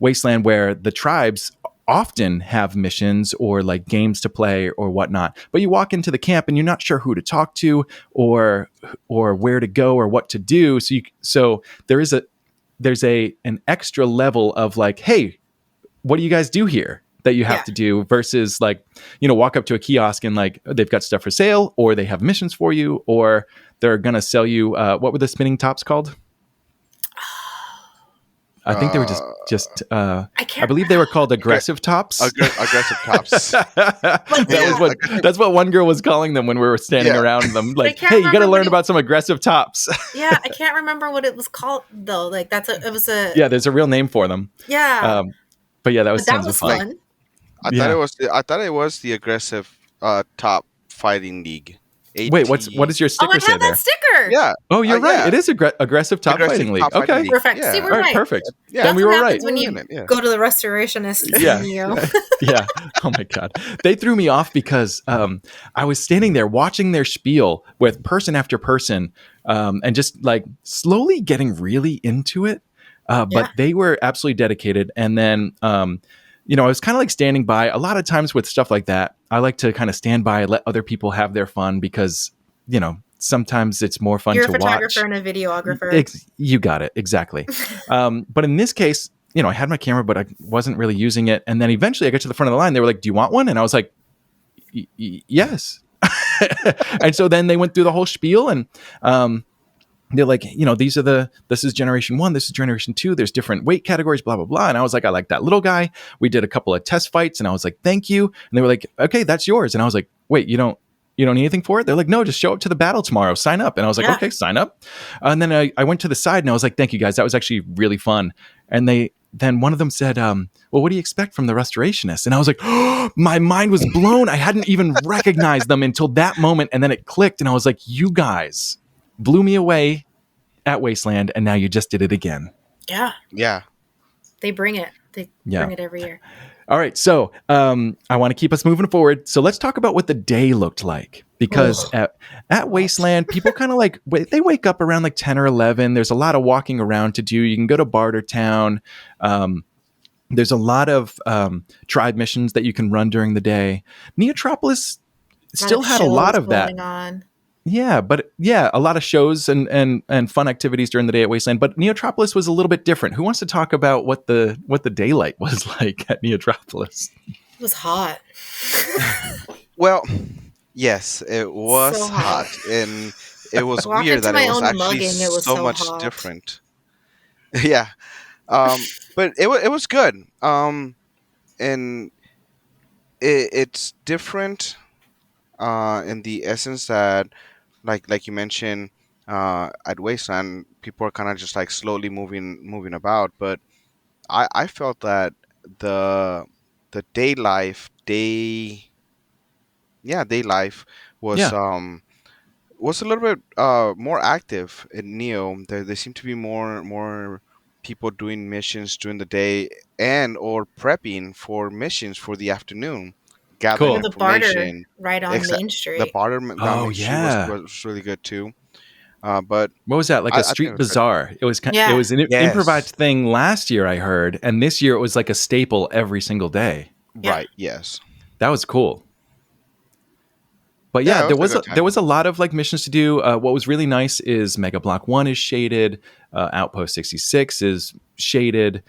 Wasteland, where the tribes often have missions or like games to play or whatnot, but you walk into the camp and you're not sure who to talk to or where to go or what to do. So there's an extra level of like, hey, what do you guys do here that you have Yeah. to do versus like, walk up to a kiosk and like they've got stuff for sale or they have missions for you or they're going to sell you, what were the spinning tops called? I think they were Uh, I I can't. believe they were called aggressive tops. aggressive tops. But yeah. That's what one girl was calling them when we were standing Yeah. around them. Like, can't hey, you got to remember what learn it- about some aggressive tops. Yeah, I can't remember what it was called though. Like it was a Yeah, there's a real name for them. yeah. But yeah, that was But that tons of was fun. fun. Yeah. I thought it was the aggressive top fighting league. Wait, what does your Oh, sticker I say have there? that sticker. Yeah. Oh, you're right. Yeah. It is aggressive top Aggressive fighting league. top fighting Okay. league. Perfect. Yeah. See, we're All right, right. perfect. Yeah. Then we That's were what right. happens when you We're in it, yeah. go to the restorationist Yeah. in Neo. Yeah. Oh my God. They threw me off because I was standing there watching their spiel with person after person and just like slowly getting really into it. But Yeah. they were absolutely dedicated. And then, I was kind of like standing by. A lot of times with stuff like that, I like to kind of stand by and let other people have their fun because, sometimes it's more fun You're to a photographer watch. and a videographer. You got it. Exactly. But in this case, I had my camera, but I wasn't really using it. And then eventually I got to the front of the line. They were like, do you want one? And I was like, yes. And so then they went through the whole spiel and they're like, this is generation 1, this is generation 2. There's different weight categories, blah, blah, blah. And I was like, I like that little guy. We did a couple of test fights and I was like, thank you. And they were like, okay, that's yours. And I was like, wait, you don't need anything for it? They're like, no, just show up to the battle tomorrow. Sign up. And I was like, Yeah. okay, sign up. And then I went to the side and I was like, thank you guys. That was actually really fun. And then one of them said, well, what do you expect from the restorationists? And I was like, oh, my mind was blown. I hadn't even recognized them until that moment. And then it clicked. And I was like, you guys blew me away at Wasteland. And now you just did it again. Yeah. Yeah. They bring it. They Yeah. bring it every year. All right, so I want to keep us moving forward. So let's talk about what the day looked like. Because at Wasteland, people kind of like, they wake up around like 10 or 11. There's a lot of walking around to do. You can go to Bartertown. There's a lot of tribe missions that you can run during the day. Neotropolis still had a lot of that. Going on. Yeah, but yeah, a lot of shows and fun activities during the day at Wasteland. But Neotropolis was a little bit different. Who wants to talk about what the daylight was like at Neotropolis? It was hot. Well, yes, it was So hot, hot. and it was Walk weird into that my it was own actually mugging, it was so so much hot. different. Yeah, but it was good. And it's different in the essence that, like you mentioned, At Wasteland, people are kind of just like slowly moving about, but I felt that the the day life day yeah day life was Yeah, um was a little bit more active in Neo. There seem to be more people doing missions during the day and or prepping for missions for the afternoon, gathering Or cool. the barter information. right on Except Main the Street. barter down Oh Main Street yeah. was really good too. But What was that? Like a I think it street was good. bazaar. It Yeah. was an improvised Yes, thing last year I heard, and this year it was like a staple every single day. Yeah. right. Yes. That was cool. But yeah, Yeah, it there was a was good there time. was a lot of like missions to do. What was really nice is Mega Block 1 is shaded, Outpost 66 is shaded.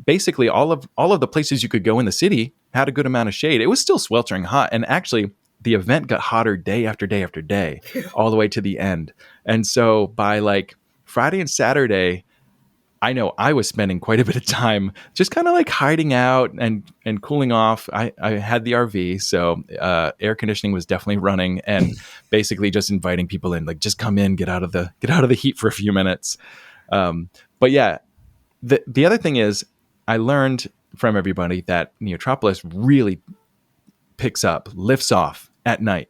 Basically all of the places you could go in the city had a good amount of shade. It was still sweltering hot, and actually the event got hotter day after day after day, all the way to the end. And so by like Friday and Saturday, I know I was spending quite a bit of time just kind of like hiding out and cooling off. I had the RV, so air conditioning was definitely running, and basically just inviting people in, like just come in, get out of the heat for a few minutes. But yeah, the other thing is, I learned from everybody that Neotropolis really lifts off at night.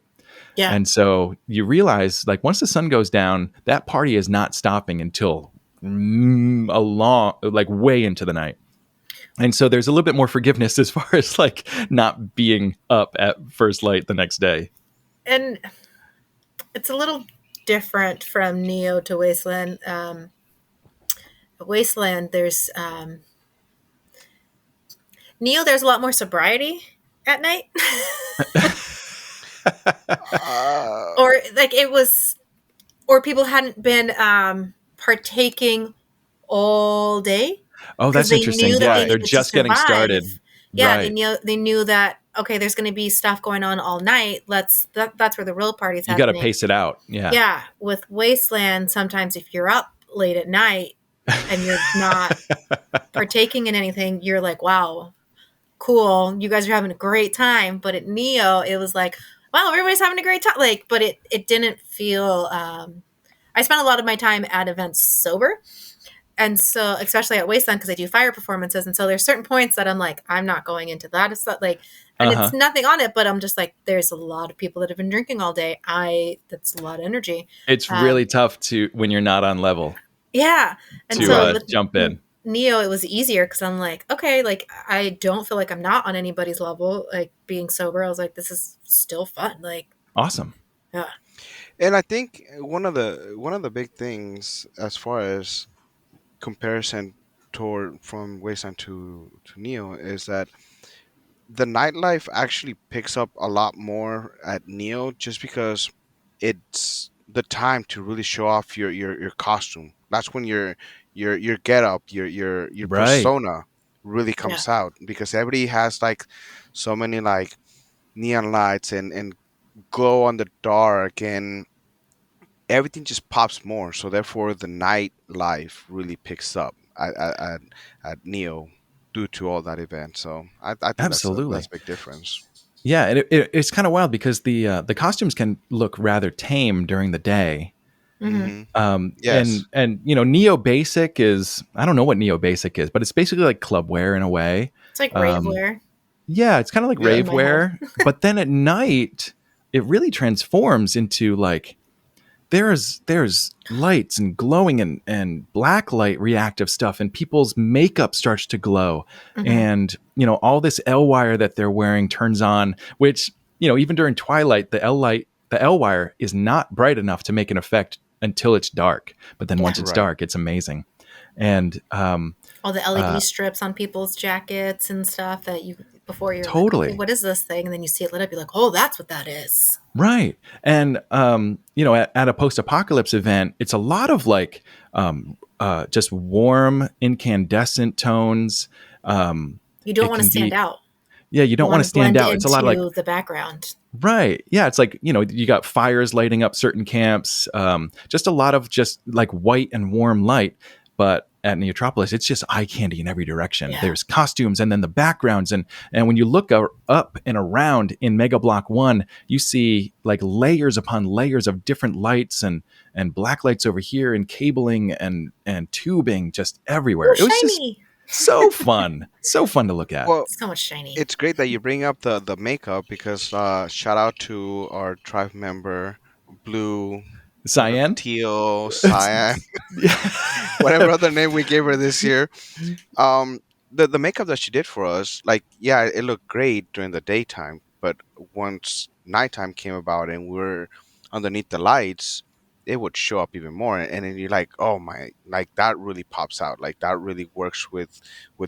Yeah. And so you realize, like, once the sun goes down, that party is not stopping until a long, like, way into the night. And so there's a little bit more forgiveness as far as like not being up at first light the next day. And it's a little different from Neo to Wasteland. Wasteland, there's Neo. There's a lot more sobriety at night, Uh, or like it was, or people hadn't been partaking all day Oh, because that's they interesting. knew that Yeah, they right. they're needed to just getting survive. started. Yeah, Right. they knew that okay, there's going to be stuff going on all night. That's where the real party's You got to happening. pace it out. Yeah. Yeah, with Wasteland, sometimes if you're up late at night and you're not partaking in anything, you're like, wow, cool, you guys are having a great time. But at Neo, it was like, wow, everybody's having a great time. Like, but it didn't feel. I spent a lot of my time at events sober, and so especially at Wasteland because I do fire performances, and so there's certain points that I'm like, I'm not going into that. It's not like, and it's Uh-huh. nothing on it, but I'm just like, there's a lot of people that have been drinking all day. That's a lot of energy. It's really tough to when you're not on level Yeah. And to so Right. with jump in. Neo, it was easier because I'm like, okay, like I don't feel like I'm not on anybody's level. Like being sober, I was like, this is still fun. Like, Awesome. yeah. And I think one of the big things as far as comparison toward from Wasteland to Neo is that the nightlife actually picks up a lot more at Neo just because it's the time to really show off your costume. That's when your get up, your Right. persona really Yeah. comes out because everybody has like so many like neon lights and glow on the dark and everything just pops more. So therefore, the night life really picks up at Neo due to all that event. So I think that's Absolutely. a big difference. Yeah, and it's kind of wild because the costumes can look rather tame during the day. Mm-hmm. Hmm. And Yes. Neo Basic is, I don't know what Neo Basic is, but it's basically like club wear in a way. It's like rave Um, wear yeah, it's kind of like Yeah. in rave my head. wear, but then at night it really transforms into like there's lights and glowing and black light reactive stuff, and people's makeup starts to glow, Mm-hmm. and all this L wire that they're wearing turns on, which even during twilight the L wire is not bright enough to make an effect until it's dark, but then Yeah. once it's Right. dark it's amazing. And All the LED uh, strips on people's jackets and stuff that you before you're like, okay, totally. what is this thing? And then you see it lit up, you're like, oh, that's what that is. Right. And, at a post apocalypse event, it's a lot of like just warm, incandescent tones. You don't It want to can stand be, out. yeah, you You don't want want to to stand blend out. It's a lot of like, into the background. right. Yeah. It's like, you got fires lighting up certain camps, just a lot of just like white and warm light. But at Neotropolis, it's just eye candy in every direction. Yeah. There's costumes and then the backgrounds. And when you look up and around in Mega Block 1, you see like layers upon layers of different lights and black lights over here and cabling and tubing just everywhere. Ooh, It was shiny. just so fun. So fun to look at. Well, So much shiny. it's great that you bring up the makeup because shout out to our tribe member, Blue, Cyan? Teal, Cyan, whatever other name we gave her this year. The makeup that she did for us, like, yeah, it looked great during the daytime, but once nighttime came about and we were underneath the lights, it would show up even more, and then you're like, oh my, like that really pops out, like that really works with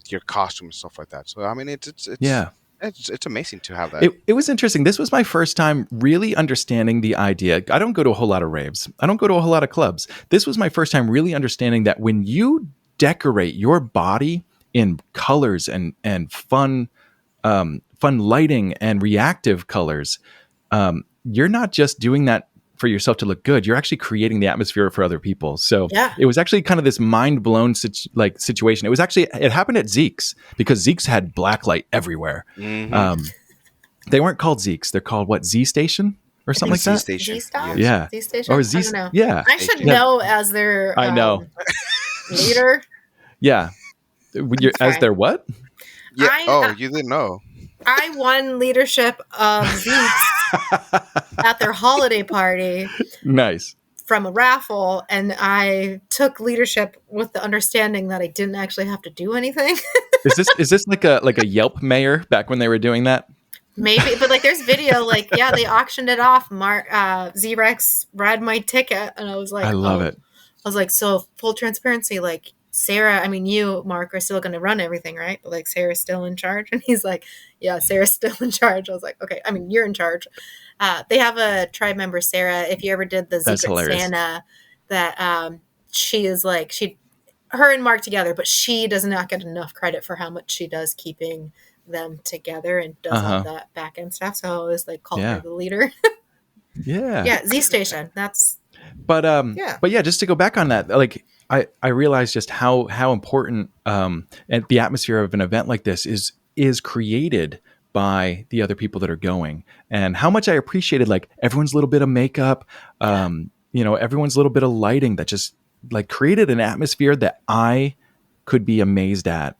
your costume and stuff like that. So I mean, it's Yeah. it's amazing to have that. It was interesting. This was my first time really understanding the idea. I don't go to a whole lot of raves. I don't go to a whole lot of clubs. This was my first time really understanding that when you decorate your body in colors and fun lighting and reactive colors, you're not just doing that for yourself to look good. You're actually creating the atmosphere for other people. So it was actually kind of this mind blown situation. It happened at Zeke's because Zeke's had blacklight everywhere. Mm-hmm. They weren't called Zeke's. They're called what? Z Station or something like that? Z-Station. Z-Stop? Yeah. Z-Station? Or I Z. don't know. Yeah. I should Yeah. know as their I know. leader. Yeah. As their what? Yeah. You didn't know. I won leadership of Zeke's at their holiday party Nice. from a raffle, and I took leadership with the understanding that I didn't actually have to do anything. Is this like a Yelp mayor back when they were doing that? Maybe, but like there's video, like, yeah, they auctioned it off. Z-Rex read my ticket, and I was like, I love it. I was like, so full transparency, like, Sarah, I mean, you, Mark, are still going to run everything, right? But like, Sarah's still in charge. And he's like, yeah, Sarah's still in charge. I was like, okay, I mean, you're in charge. They have a tribe member, Sarah. If you ever did the Secret Santa, that she is like, her and Mark together, but she does not get enough credit for how much she does keeping them together and does all that back end stuff. So I always like call her the leader. Yeah, Z Station. That's. But yeah, just to go back on that, like I realized just how important and the atmosphere of an event like this is created by the other people that are going, and how much I appreciated like everyone's little bit of makeup, everyone's little bit of lighting that just like created an atmosphere that I could be amazed at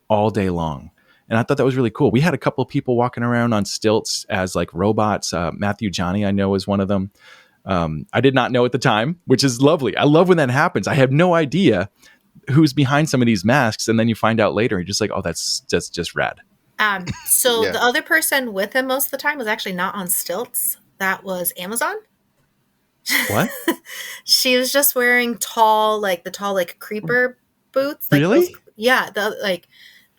all day long. And I thought that was really cool. We had a couple of people walking around on stilts as like robots. Matthew Johnny, I know, is one of them. I did not know at the time, which is lovely. I love when that happens. I have no idea who's behind some of these masks, and then you find out later, and you're just like, oh, that's just rad. The other person with him most of the time was actually not on stilts. That was Amazon. What? She was just wearing tall creeper boots. Like really?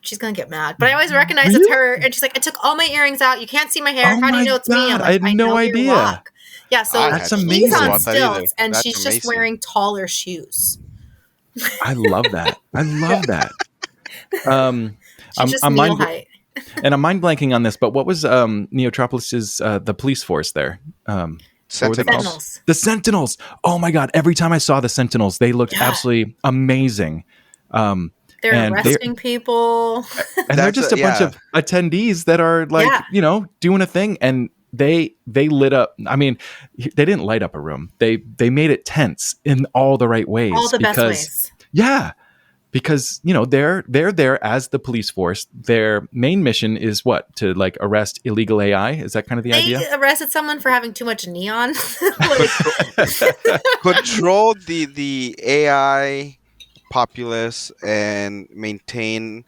She's gonna get mad. But I always recognize it's her, and she's like, I took all my earrings out. You can't see my hair. How do you know it's me? I'm like, I had no idea. Yeah, so that's amazing. He's on stilts, and That's she's amazing. just wearing taller shoes. I love that. She's just knee height. And I'm mind blanking on this, but what was Neotropolis's the police force there? Sentinels. The Sentinels. Oh my God! Every time I saw the Sentinels, they looked absolutely amazing. They're arresting people, and they're just a bunch of attendees that are like doing a thing, and they lit up. I mean, they didn't light up a room. They made it tense in all the right ways. All the best ways. Yeah. Because, they're there as the police force. Their main mission is what? To like arrest illegal AI? Is that kind of the idea? They arrested someone for having too much neon. Control the AI populace and maintain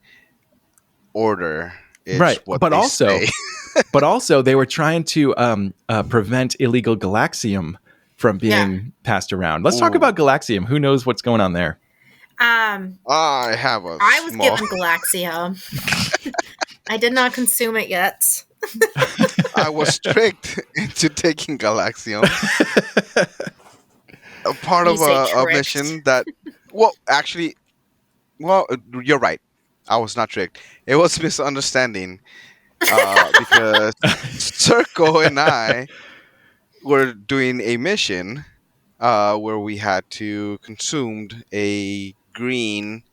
order. Right. But also they were trying to prevent illegal Galaxium from being passed around. Let's talk about Galaxium. Who knows what's going on there? I was given Galaxium. I did not consume it yet. I was tricked into taking Galaxium. A part of a mission that, you're right. I was not tricked. It was misunderstanding because Zirco and I were doing a mission where we had to consume a green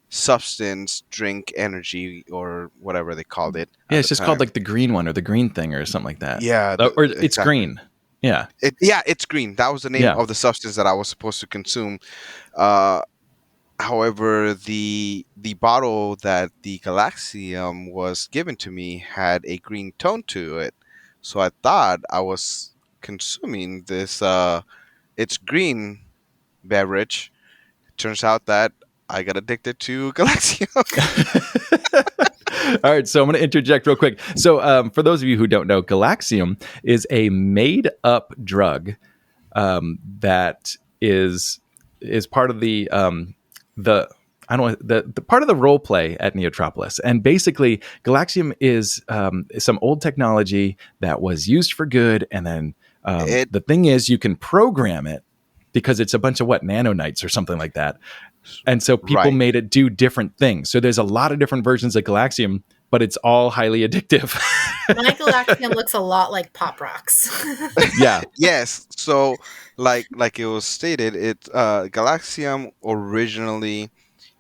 substance drink energy or whatever they called it Yeah, at it's the just called time. like the green one or the green thing or something like that. Yeah, Or it's exactly. green. Yeah. Yeah, it's green. That was the name Yeah. of the substance that I was supposed to consume. Uh, However, the bottle that the Galaxium was given to me had a green tone to it, so I thought I was consuming this. It's green beverage. Turns out that I got addicted to Galaxium. All right, so I'm going to interject real quick. So, for those of you who don't know, Galaxium is a made-up drug that is part of the I don't know, the part of the role play at Neotropolis. And basically, Galaxium is some old technology that was used for good, and then It the thing is, you can program it because it's a bunch of nanonites or something like that. And so people right. made it do different things. So there's a lot of different versions of Galaxium, but it's all highly addictive. My Galaxium looks a lot like Pop Rocks. Yeah. Yes. So, like it was stated, it Galaxium originally,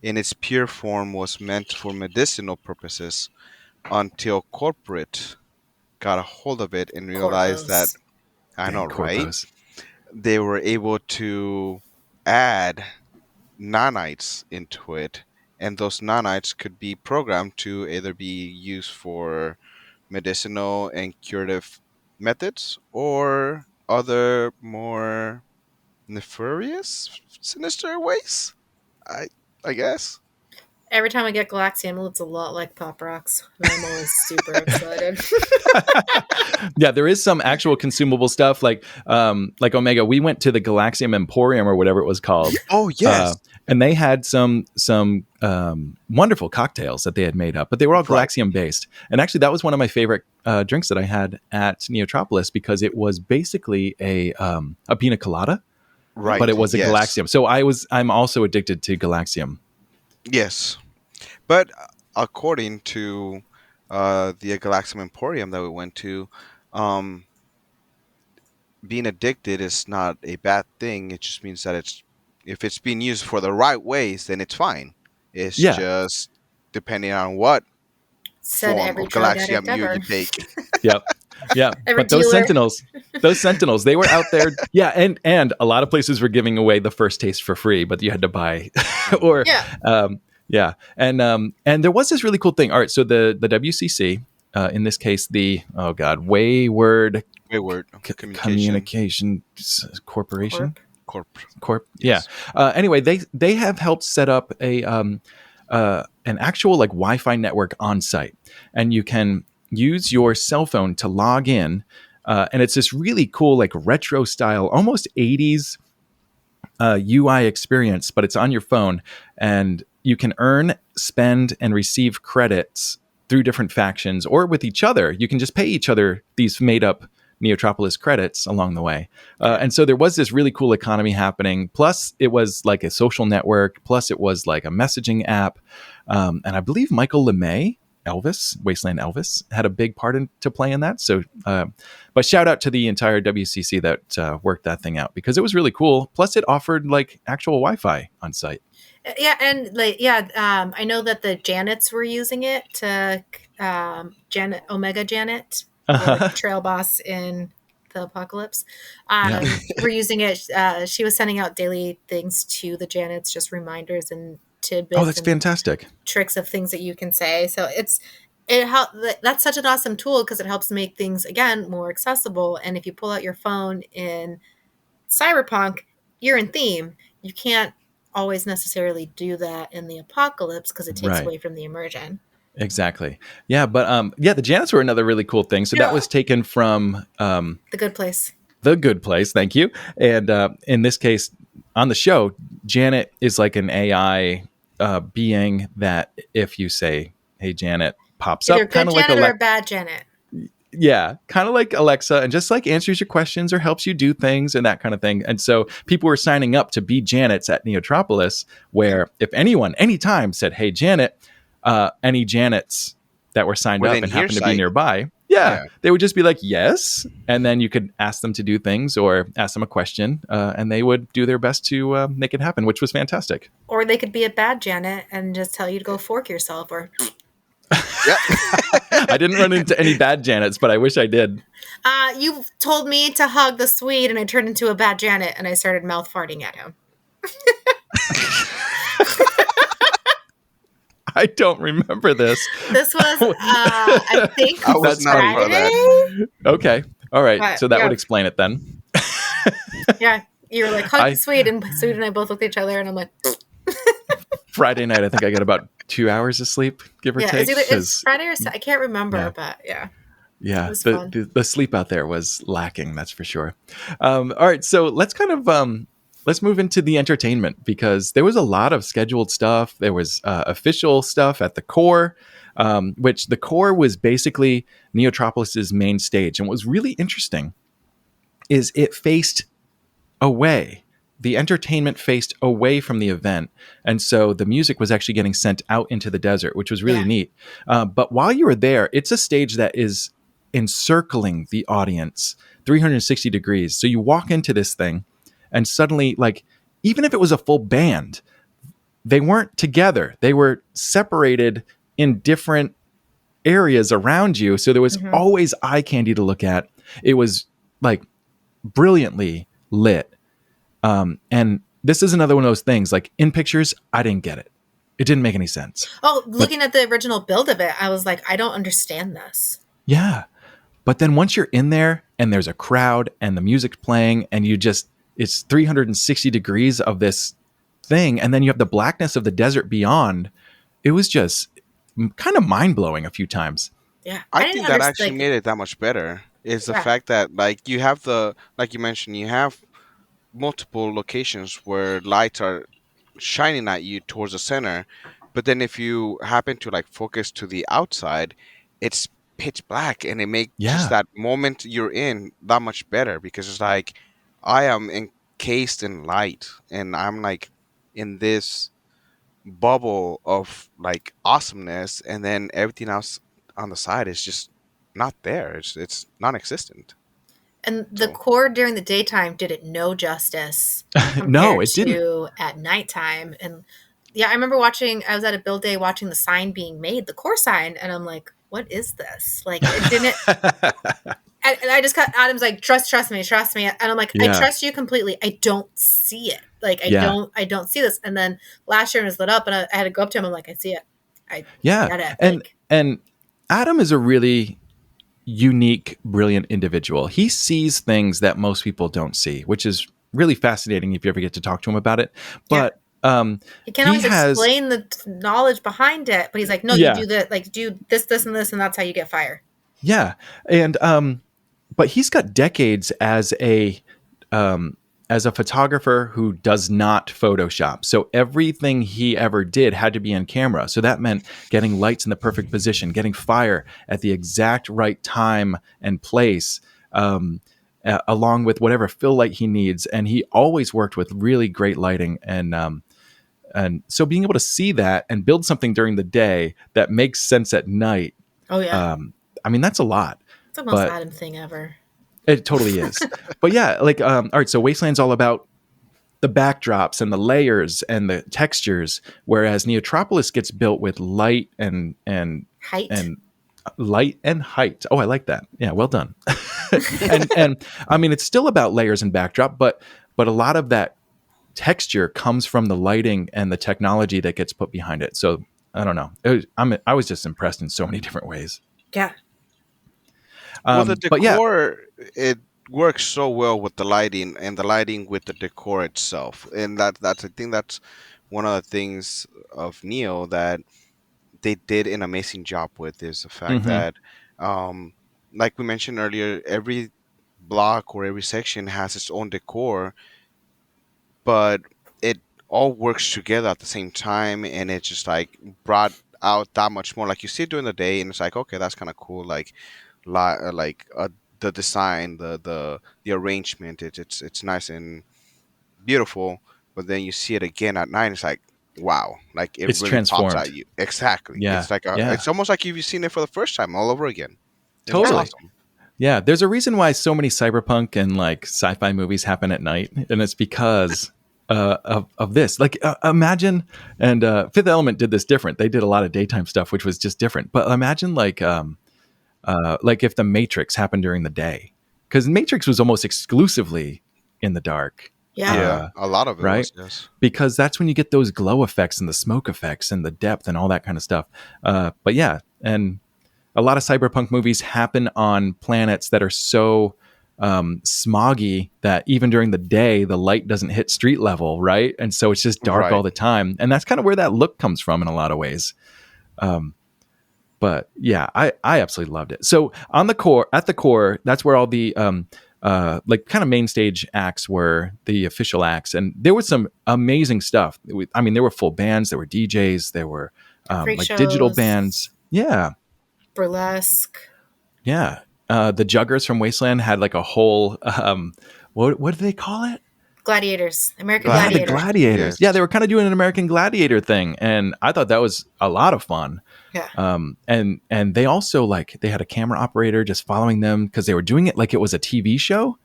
in its pure form, was meant for medicinal purposes until corporate got a hold of it and realized that Corpos. I know, Dang right? corpos. They were able to add nanites into it, and those nanites could be programmed to either be used for medicinal and curative methods or other more nefarious, sinister ways. I I guess. Every time I get Galaxium, it looks a lot like Pop Rocks. And I'm always super excited. Yeah, there is some actual consumable stuff like Omega. We went to the Galaxium Emporium or whatever it was called. Oh Uh, yes, and they had some wonderful cocktails that they had made up, but they were all right. Galaxium based. And actually, that was one of my favorite drinks that I had at Neotropolis because it was basically a pina colada, but Right. it was a Yes. Galaxium. So I'm also addicted to Galaxium. Yes. But according to the Galaxium Emporium that we went to, um, being addicted is not a bad thing. It just means that it's if it's being used for the right ways, then it's fine. It's Yeah. just depending on what Said form every of drug addict Galaxium you ever. take. Yep. Yeah. Every But those dealer. sentinels, they were out there. Yeah. And a lot of places were giving away the first taste for free, but you had to buy Mhm. or, Yeah. yeah. And there was this really cool thing. All right. So the WCC, in this case, Wayward Wayward communication Communication Corporation. Corp. Corp. Yeah. Yes. Anyway, they have helped set up an actual like Wi-Fi network on site, and you can use your cell phone to log in, and it's this really cool like retro style, almost 80s UI experience, but it's on your phone, and you can earn, spend, and receive credits through different factions or with each other. You can just pay each other these made up Neotropolis credits along the way. And so there was this really cool economy happening. Plus, it was like a social network. Plus, it was like a messaging app. And I believe Michael LeMay, Wasteland Elvis, had a big part to play in that. So, but shout out to the entire WCC that worked that thing out because it was really cool. Plus, it offered like actual Wi-Fi on site. Yeah, and I know that the Janets were using it to Omega Janet, the trail boss in the apocalypse. Yeah. We're using it. She was sending out daily things to the Janets, just reminders and tidbits Oh, that's and fantastic. tricks of things that you can say. So that's such an awesome tool because it helps make things again more accessible. And if you pull out your phone in Cyberpunk, you're in theme. You can't always necessarily do that in the apocalypse because it takes Right. away from the immersion. Exactly. Yeah, but the Janets were another really cool thing. So that was taken from The Good Place. The Good Place. Thank you. And in this case, on the show, Janet is like an AI being that if you say, "Hey, Janet," pops Either up, good kind of like Janet or bad Janet. yeah, kind of like Alexa, and just like answers your questions or helps you do things and that kind of thing. And so people were signing up to be Janets at Neotropolis, where if anyone, anytime said, "Hey, Janet," any Janets that were signed up Within and happened to be earsight. nearby, Yeah, Yeah. they would just be like, yes. And then you could ask them to do things or ask them a question, and they would do their best to make it happen, which was fantastic. Or they could be a bad Janet and just tell you to go fork yourself. Or Yep. I didn't run into any bad Janets, but I wish I did. you told me to hug the Swede, and I turned into a bad Janet, and I started mouth farting at him. I don't remember this. This was, I think, I was That's not funny. a part of that. Friday. Okay. All right. But, So that yeah. would explain it then. Yeah, you were like, hug I- the Swede, and Swede and I both looked at each other, and I'm like, Friday night, I think I got about 2 hours of sleep, give or yeah, take. it's 'cause- Friday or I can't remember, Yeah. but yeah. Yeah, It was fun. the sleep out there was lacking, that's for sure. All right, so let's kind of let's move into the entertainment, because there was a lot of scheduled stuff. There was official stuff at the core, which the core was basically Neotropolis's main stage. And what was really interesting is it faced away. The entertainment faced away from the event. And so the music was actually getting sent out into the desert, which was really Yeah. neat. But while you were there, it's a stage that is encircling the audience 360 degrees. So you walk into this thing and suddenly, like, even if it was a full band, they weren't together. They were separated in different areas around you. So there was always eye candy to look at. It was like brilliantly lit. And this is another one of those things, like in pictures, I didn't get it. It didn't make any sense. Oh, looking at the original build of it, I was like, I don't understand this. Yeah. But then once you're in there and there's a crowd and the music's playing and it's 360 degrees of this thing. And then you have the blackness of the desert beyond. It was just kind of mind blowing a few times. Yeah. I didn't think that underst- actually like, made it that much better. Is the Yeah. fact that like you have like you mentioned, you have multiple locations where lights are shining at you towards the center, but then if you happen to like focus to the outside, it's pitch black, and it makes Yeah. just that moment you're in that much better, because it's like I am encased in light and I'm like in this bubble of like awesomeness, and then everything else on the side is just not there. It's non-existent. And the So- core during the daytime did it no justice. No, compared it didn't. to at nighttime. And yeah, I remember I was at a build day watching the sign being made, the core sign, and I'm like, what is this? Like, it didn't. And I just got Adam's like, trust me. And I'm like, Yeah. I trust you completely. I don't see it. Like, I Yeah. don't see this. And then last year it was lit up, and I had to go up to him. I'm like, I see it. I Yeah. get it. And Like, and Adam is a really unique, brilliant individual. He sees things that most people don't see, which is really fascinating if you ever get to talk to him about it. But he can't always has- explain the knowledge behind it, but he's like, no, Yeah. you do that, like, do this, and this, and that's how you get fire. Yeah, and but he's got decades as a photographer who does not Photoshop. So everything he ever did had to be in camera. So that meant getting lights in the perfect position, getting fire at the exact right time and place, along with whatever fill light he needs. And he always worked with really great lighting. And so being able to see that and build something during the day that makes sense at night, Oh yeah, I mean, that's a lot. it's the most but- Adam thing ever. It totally is. But yeah, like, all right, so Wasteland's all about the backdrops and the layers and the textures, whereas Neotropolis gets built with light and Height. light and height. Oh, I like that. Yeah, well done. and I mean, it's still about layers and backdrop, but a lot of that texture comes from the lighting and the technology that gets put behind it. So I don't know. I was just impressed in so many different ways. Yeah. Well, the But yeah, decor, it works so well with the lighting, and the lighting with the decor itself, and that's I think that's one of the things of Neo that they did an amazing job with, is the fact Mhm. that, like we mentioned earlier, every block or every section has its own decor, but it all works together at the same time, and it just like brought out that much more. Like you see it during the day, and it's like, okay, that's kind of cool. Like the design, the arrangement, it's nice and beautiful. But then you see it again at night, it's like, wow, like it It's really pops transformed. at you. Exactly. Yeah, It's like yeah. it's almost like you've seen it for the first time all over again. It was Totally. awesome. Yeah, there's a reason why so many cyberpunk and like sci-fi movies happen at night, and it's because of this. Like, imagine, and Fifth Element did this different. They did a lot of daytime stuff, which was just different. But imagine like if the Matrix happened during the day, because Matrix was almost exclusively in the dark. Yeah. Yeah, a lot of it right? was, yes. Because that's when you get those glow effects and the smoke effects and the depth and all that kind of stuff. But yeah, and a lot of cyberpunk movies happen on planets that are so smoggy that even during the day, the light doesn't hit street level, right? And so it's just dark Right. all the time. And that's kind of where that look comes from in a lot of ways. But yeah, I absolutely loved it. So at the core, that's where all the like kind of main stage acts were, the official acts, and there was some amazing stuff. I mean, there were full bands, there were DJs, there were Freak like digital shows. bands. Yeah, Burlesque. yeah. The Juggers from Wasteland had like a whole what do they call it? Gladiators. American Yeah, Yeah, the Gladiator. Gladiators. Yes. Yeah, they were kind of doing an American Gladiator thing, and I thought that was a lot of fun. Yeah. And they also like they had a camera operator just following them because they were doing it like it was a TV show,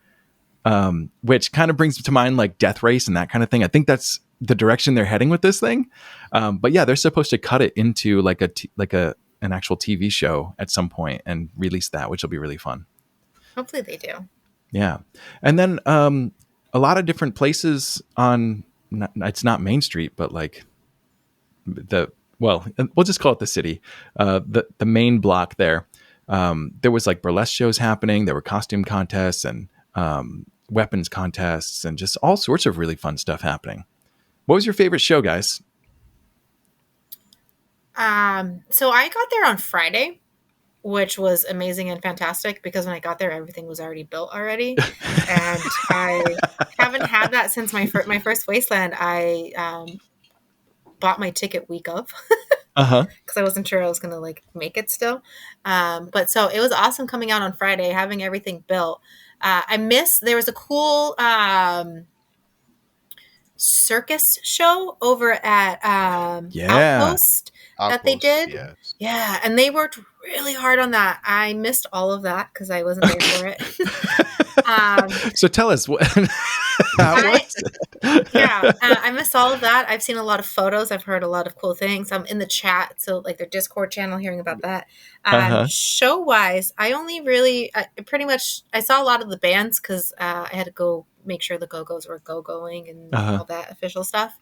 which kind of brings to mind like Death Race and that kind of thing. I think that's the direction they're heading with this thing. But yeah, they're supposed to cut it into like an actual TV show at some point and release that, which will be really fun. Hopefully they do. Yeah, and then a lot of different places on. It's not Main Street, but like we'll just call it the city. The main block there. There was like burlesque shows happening. There were costume contests and weapons contests and just all sorts of really fun stuff happening. What was your favorite show, guys? So I got there on Friday, which was amazing and fantastic because when I got there, everything was already built already, and I haven't had that since my first Wasteland. I bought my ticket week of Uh-huh. because I wasn't sure I was gonna like make it still. But so it was awesome coming out on Friday, having everything built. There was a cool circus show over at Yeah. Outpost that they Outpost, did. yes. Yeah, and they worked really hard on that. I missed all of that because I wasn't there for it. So tell us what. How was it? Yeah, I missed all of that. I've seen a lot of photos. I've heard a lot of cool things. I'm in the chat, so like their Discord channel, hearing about that. Uh-huh. Show wise, I only really, I saw a lot of the bands because I had to go make sure the Go-Go's were go-going and Uh-huh. all that official stuff.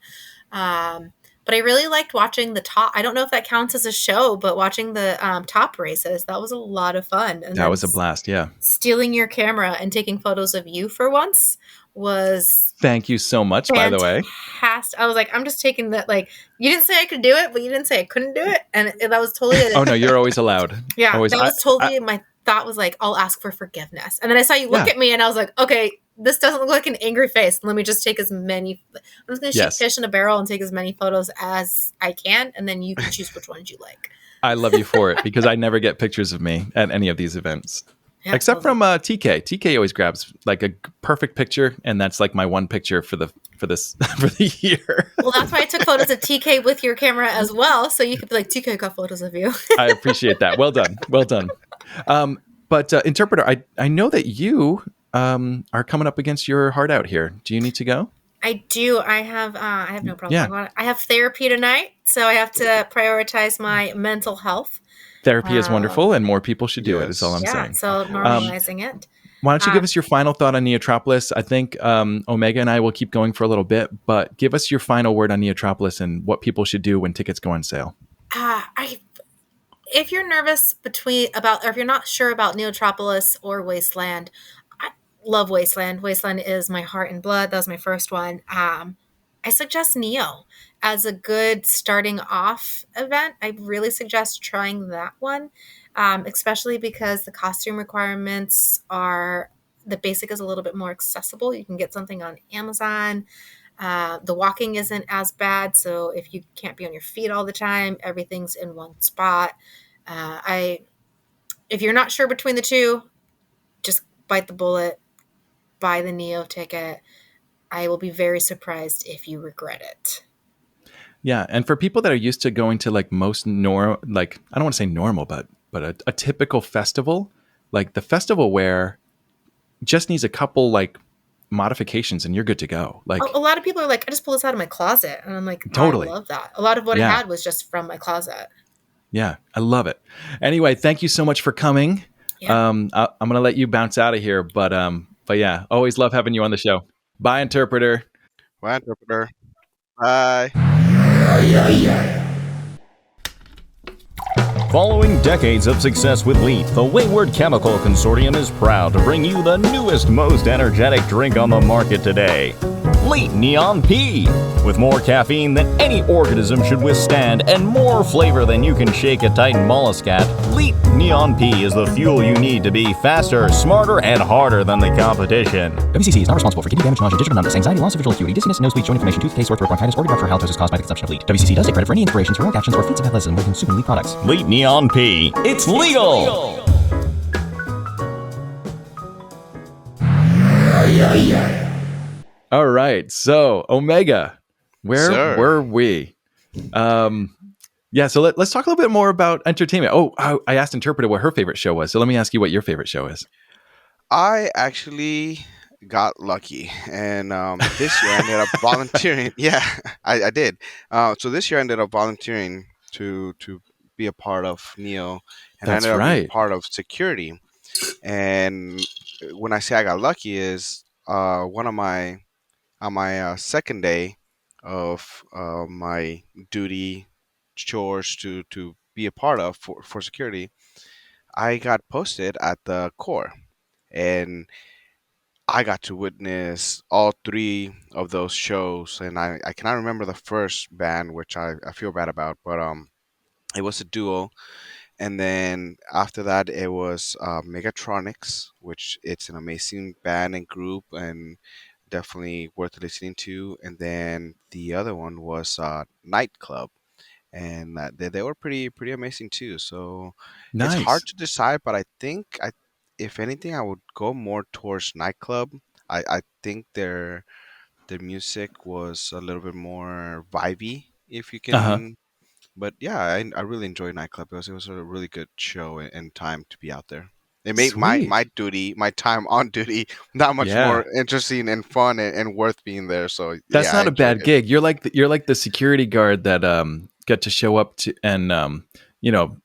But I really liked watching the top. I don't know if that counts as a show, but watching the top races, that was a lot of fun. And That was a blast. Yeah. stealing your camera and taking photos of you for once was Thank you so much, by the way. fantastic. I was like, I'm just taking that. Like, you didn't say I could do it, but you didn't say I couldn't do it, and that was totally. Oh no, you're always allowed. Yeah, Always. that was totally my thought. Was like, I'll ask for forgiveness, and then I saw you look Yeah. at me, and I was like, okay, this doesn't look like an angry face. Let me just take as many. I'm just going to Yes. shoot fish in a barrel and take as many photos as I can, and then you can choose which ones you like. I love you for it because I never get pictures of me at any of these events. Yeah, Except totally. from TK. TK always grabs like a perfect picture, and that's like my one picture for this for the year. Well, that's why I took photos of TK with your camera as well, so you could be like, TK got photos of you. I appreciate that. Well done. Well done. But Interpreter, I know that you are coming up against your heart out here. Do you need to go? I do. I have no problem. Yeah. I have therapy tonight, so I have to prioritize my mental health. Therapy is wonderful, and more people should do it. Is all I'm Yeah, saying. so normalizing it. Why don't you give us your final thought on Neotropolis? I think Omega and I will keep going for a little bit, but give us your final word on Neotropolis and what people should do when tickets go on sale. If you're nervous or if you're not sure about Neotropolis or Wasteland, I love Wasteland. Wasteland is my heart and blood. That was my first one. I suggest Neo as a good starting off event. I really suggest trying that one, especially because the costume requirements the basic is a little bit more accessible. You can get something on Amazon. The walking isn't as bad, so if you can't be on your feet all the time, everything's in one spot. If you're not sure between the two, just bite the bullet, buy the Neo ticket. I will be very surprised if you regret it. Yeah, and for people that are used to going to like most I don't want to say normal, but a typical festival, like the festival wear just needs a couple like modifications and you're good to go. Like A lot of people are like, I just pull this out of my closet. And I'm like, I totally. love that. A lot of what I Yeah. had was just from my closet. Yeah. I love it. Anyway, thank you so much for coming. Yeah. I'm going to let you bounce out of here, but yeah, always love having you on the show. Bye, interpreter. Bye, interpreter. Bye. Following decades of success with LEAP, the Wayward Chemical Consortium is proud to bring you the newest, most energetic drink on the market today. LEAP Neon P! With more caffeine than any organism should withstand and more flavor than you can shake a Titan mollusk at, LEAP Neon P is the fuel you need to be faster, smarter, and harder than the competition. WCC is not responsible for kidney damage, nausea, digital numbness, anxiety, loss of visual acuity, dizziness, nosebleed, joint inflammation, tooth decay, sore throat, bronchitis, or rupture halitosis caused by the consumption of LEAP. WCC does take credit for any inspirations, heroic actions, or feats of athleticism when consuming LEAP products. LEAP Neon P. It's legal! All right. So, Omega, where Sir. were we? Yeah, so let's talk a little bit more about entertainment. Oh, I asked Interpreter what her favorite show was. So let me ask you what your favorite show is. I actually got lucky, and this year I ended up volunteering. Yeah, I did. So this year I ended up volunteering to be a part of Neo, and That's I ended up being right. part of security. And when I say I got lucky, is one of my on my second day of my duty chores to be a part of for security, I got posted at the core, and I got to witness all three of those shows. And I cannot remember the first band, which I feel bad about, but it was a duo. And then after that, it was Megatronics, which it's an amazing band and group, and definitely worth listening to. And then the other one was Nightclub, and they were pretty amazing too. So it's hard Nice. to decide, but I think if anything, I would go more towards Nightclub. I think their music was a little bit more vibey, if you Uh-huh. can. But yeah, I really enjoyed Nightclub. It was a really good show and time to be out there. It made my Sweet. duty, my time on duty, that much Yeah. more interesting and fun and worth being there. So That's yeah, I not a enjoyed bad it. gig. You're like the security guard that get to show up to and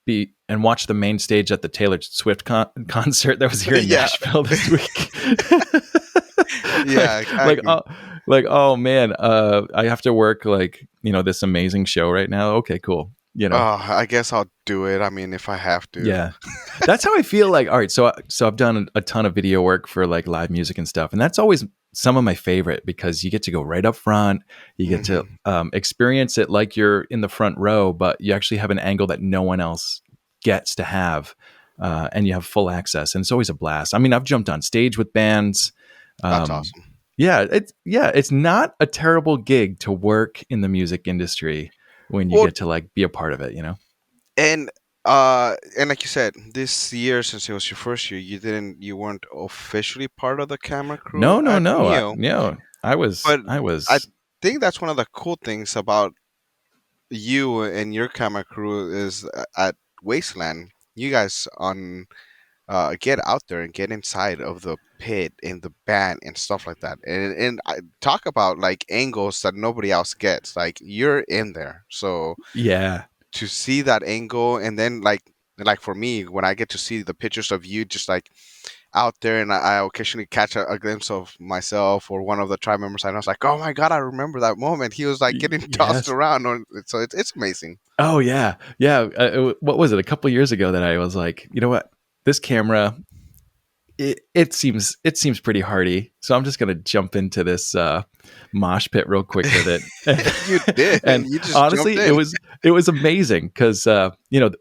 be and watch the main stage at the Taylor Swift concert that was here in Yeah, Nashville this week. yeah, like exactly. oh man, I have to work like, this amazing show right now. Okay, cool. I guess I'll do it. I mean, if I have to. Yeah. That's how I feel like. All right, so I've done a ton of video work for like live music and stuff, and that's always some of my favorite because you get to go right up front. You get to Mhm. experience it like you're in the front row, but you actually have an angle that no one else gets to have, and you have full access, and it's always a blast. I mean, I've jumped on stage with bands. That's Um, awesome. it's not a terrible gig to work in the music industry when you Well, get to like be a part of it. and and like you said, this year, since it was your first year, you weren't officially part of the camera crew No, no, at no, Neo. no. I was, But I I was. think that's one of the cool things about you and your camera crew is at Wasteland. You guys on get out there and get inside of the pit and the band and stuff like that, and I talk about like angles that nobody else gets. Like you're in there, so Yeah, to see that angle, and then like for me, when I get to see the pictures of you just like out there, and I occasionally catch a glimpse of myself or one of the tribe members, and I was like, oh my god, I remember that moment. He was like getting tossed yes. around, so it's amazing. Oh yeah, yeah. What was it? A couple years ago that I was like, you know what? This camera, it seems pretty hardy, so I'm just gonna jump into this mosh pit real quick with it. You did. And You just jumped honestly, it in. was amazing because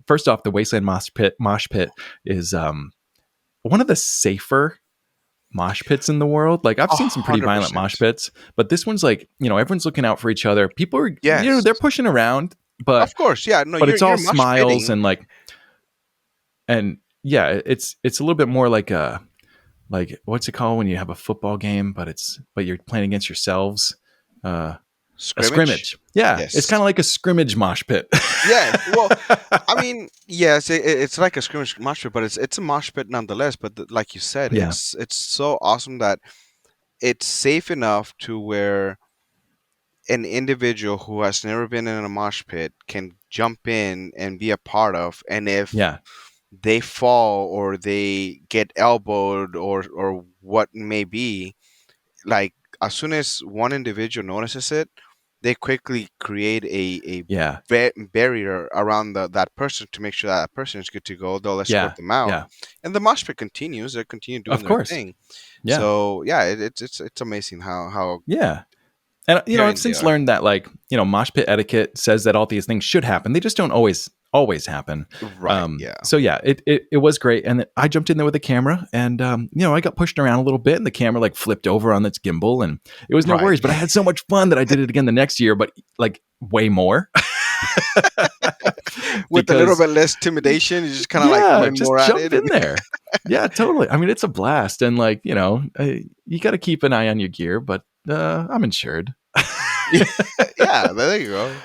first off, the Wasteland mosh pit is one of the safer mosh pits in the world. Like I've A seen some pretty hundred violent mosh percent. pits, but this one's like, everyone's looking out for each other. People are, Yes, they're pushing around, but of course. Yeah, no, it's you're all much smiles fitting. and like, and yeah, it's a little bit more like like what's it called when you have a football game, but you're playing against yourselves. Uh, A Scrimmage. scrimmage. Yeah, it's Yes. kind of like a scrimmage mosh pit. Yes. Well, I mean, yes, it's like a scrimmage mosh pit, but it's a mosh pit nonetheless. But like you said, Yeah. it's so awesome that it's safe enough to where an individual who has never been in a mosh pit can jump in and be a part of. And if Yeah. they fall or they get elbowed or what may be, like as soon as one individual notices it, they quickly create a Yeah. barrier around that person to make sure that person is good to go. They'll escort Yeah. them out, Yeah. and the mosh pit continues. They continue doing Of their course. thing. Yeah. So yeah, it's amazing how Yeah. And I've caring they since are. learned that mosh pit etiquette says that all these things should happen. They just don't always happen. Right. Yeah. So yeah, it was great. And I jumped in there with a camera and I got pushed around a little bit and the camera like flipped over on its gimbal and it was no Right. worries, but I had so much fun that I did it again the next year, but like way more. With a little Because- bit less intimidation, you just kind of like went just more at jump it. in there. Yeah, totally. I mean, it's a blast. And you got to keep an eye on your gear, but I'm insured. Yeah, there you go.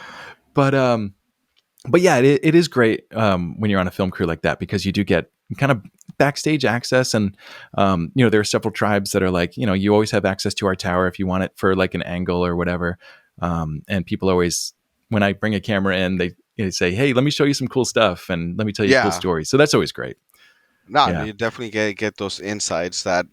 But yeah, it is great when you're on a film crew like that because you do get kind of backstage access, and there are several tribes that are like, you always have access to our tower if you want it for like an angle or whatever. And people always, when I bring a camera in, they say, "Hey, let me show you some cool stuff, and let me tell you cool Yeah. stories." So that's always great. No, Yeah. you definitely get those insights that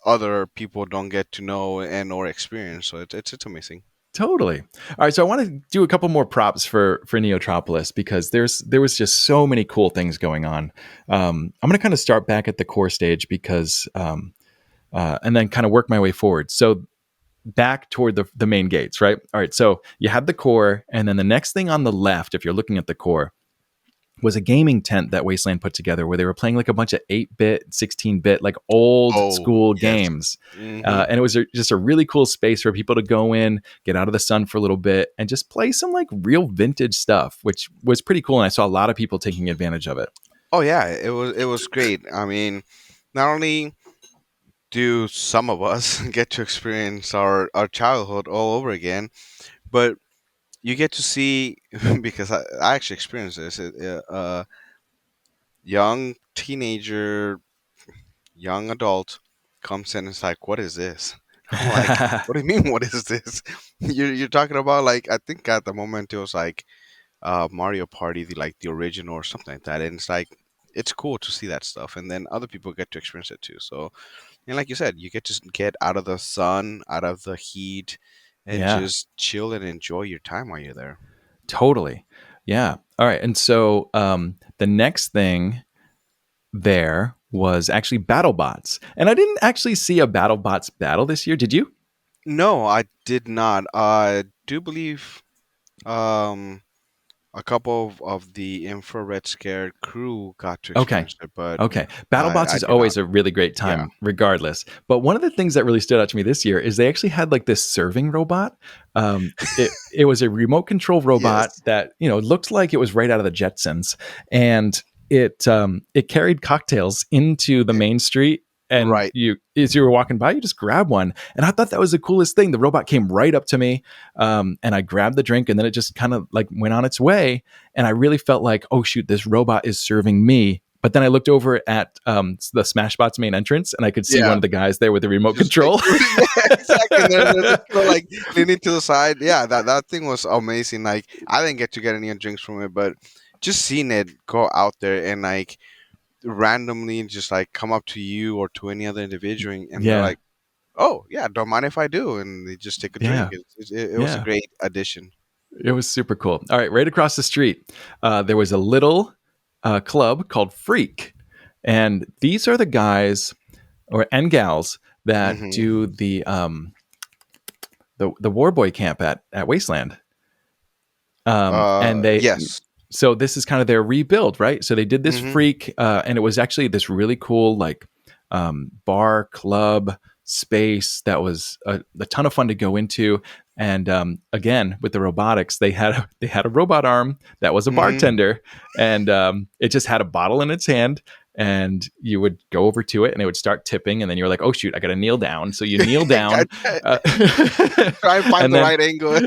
other people don't get to know and or experience. So it's amazing. Totally. All right, so I want to do a couple more props for Neotropolis because there was just so many cool things going on. I'm going to kind of start back at the core stage because and then kind of work my way forward. So back toward the main gates, right? All right, so you had the core, and then the next thing on the left, if you're looking at the core, was a gaming tent that Wasteland put together where they were playing like a bunch of 8-bit, 16-bit, like old school yes. games. Mhm. And it was just a really cool space for people to go in, get out of the sun for a little bit, and just play some like real vintage stuff, which was pretty cool. And I saw a lot of people taking advantage of it. Oh yeah, it was great. I mean, not only do some of us get to experience our childhood all over again, but you get to see because I actually experienced this. Young teenager, young adult comes in and is like, "What is this?" I'm like, "What do you mean? What is this?" You're talking about like I think at the moment it was like Mario Party, the original or something like that, and it's like it's cool to see that stuff, and then other people get to experience it too. So, and like you said, you get to get out of the sun, out of the heat, and Yeah. just chill and enjoy your time while you're there. Totally. Yeah. All right. And so the next thing there was actually BattleBots. And I didn't actually see a BattleBots battle this year. Did you? No, I did not. I do believe a couple of the infrared scared crew got to Okay. experience it, but Okay. BattleBots I is did always not. a really great time, Yeah. regardless. But one of the things that really stood out to me this year is they actually had like this serving robot. It was a remote control robot Yes. that looked like it was right out of the Jetsons, and it carried cocktails into the main street. And Right. as you were walking by, you just grab one. And I thought that was the coolest thing. The robot came right up to me, and I grabbed the drink, and then it just kind of like went on its way. And I really felt like, oh shoot, this robot is serving me. But then I looked over at the Smashbots main entrance, and I could see Yeah. one of the guys there with the remote Just control. yeah, exactly. They're just kinda, like leaning to the side. Yeah, that thing was amazing. Like I didn't get to get any drinks from it, but just seeing it go out there and like randomly just like come up to you or to any other individual and they're Yeah. like, "Oh yeah, don't mind if I do," and they just take a drink. Yeah. It was a Yeah. great addition. It was super cool. All right, right across the street, there was a little club called Freak, and these are the guys and gals that Mhm. do the Warboy camp at Wasteland. And they Yes. so this is kind of their rebuild, right? So they did this Mhm. Freak, and it was actually this really cool like bar club space that was a ton of fun to go into. And again, with the robotics, they had a robot arm that was a Mhm. bartender, and it just had a bottle in its hand. and you would go over to it and it would start tipping, and then you're like, oh shoot, I gotta kneel down. So you kneel down, Try and find and the then right angle.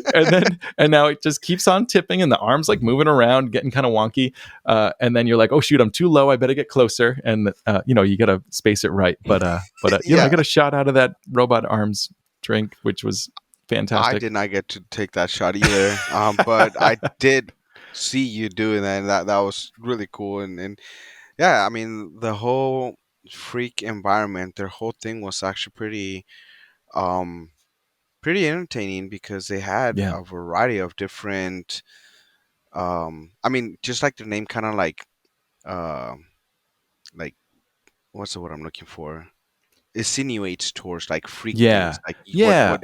and now it just keeps on tipping, and the arms like moving around, getting kind of wonky, and then you're like, oh shoot, I'm too low, I better get closer, and you gotta space it right. But I got a shot out of that robot arms drink, which was fantastic. I did not get to take that shot either, but I did see you doing that, and that was really cool. And yeah, I mean, the whole freak environment, their whole thing was actually um, pretty entertaining because they had Yeah. a variety of different. I mean, just like the name, kind of uh, like what's the word I'm looking for? Insinuates towards like freak Yeah. things, like Yeah. what.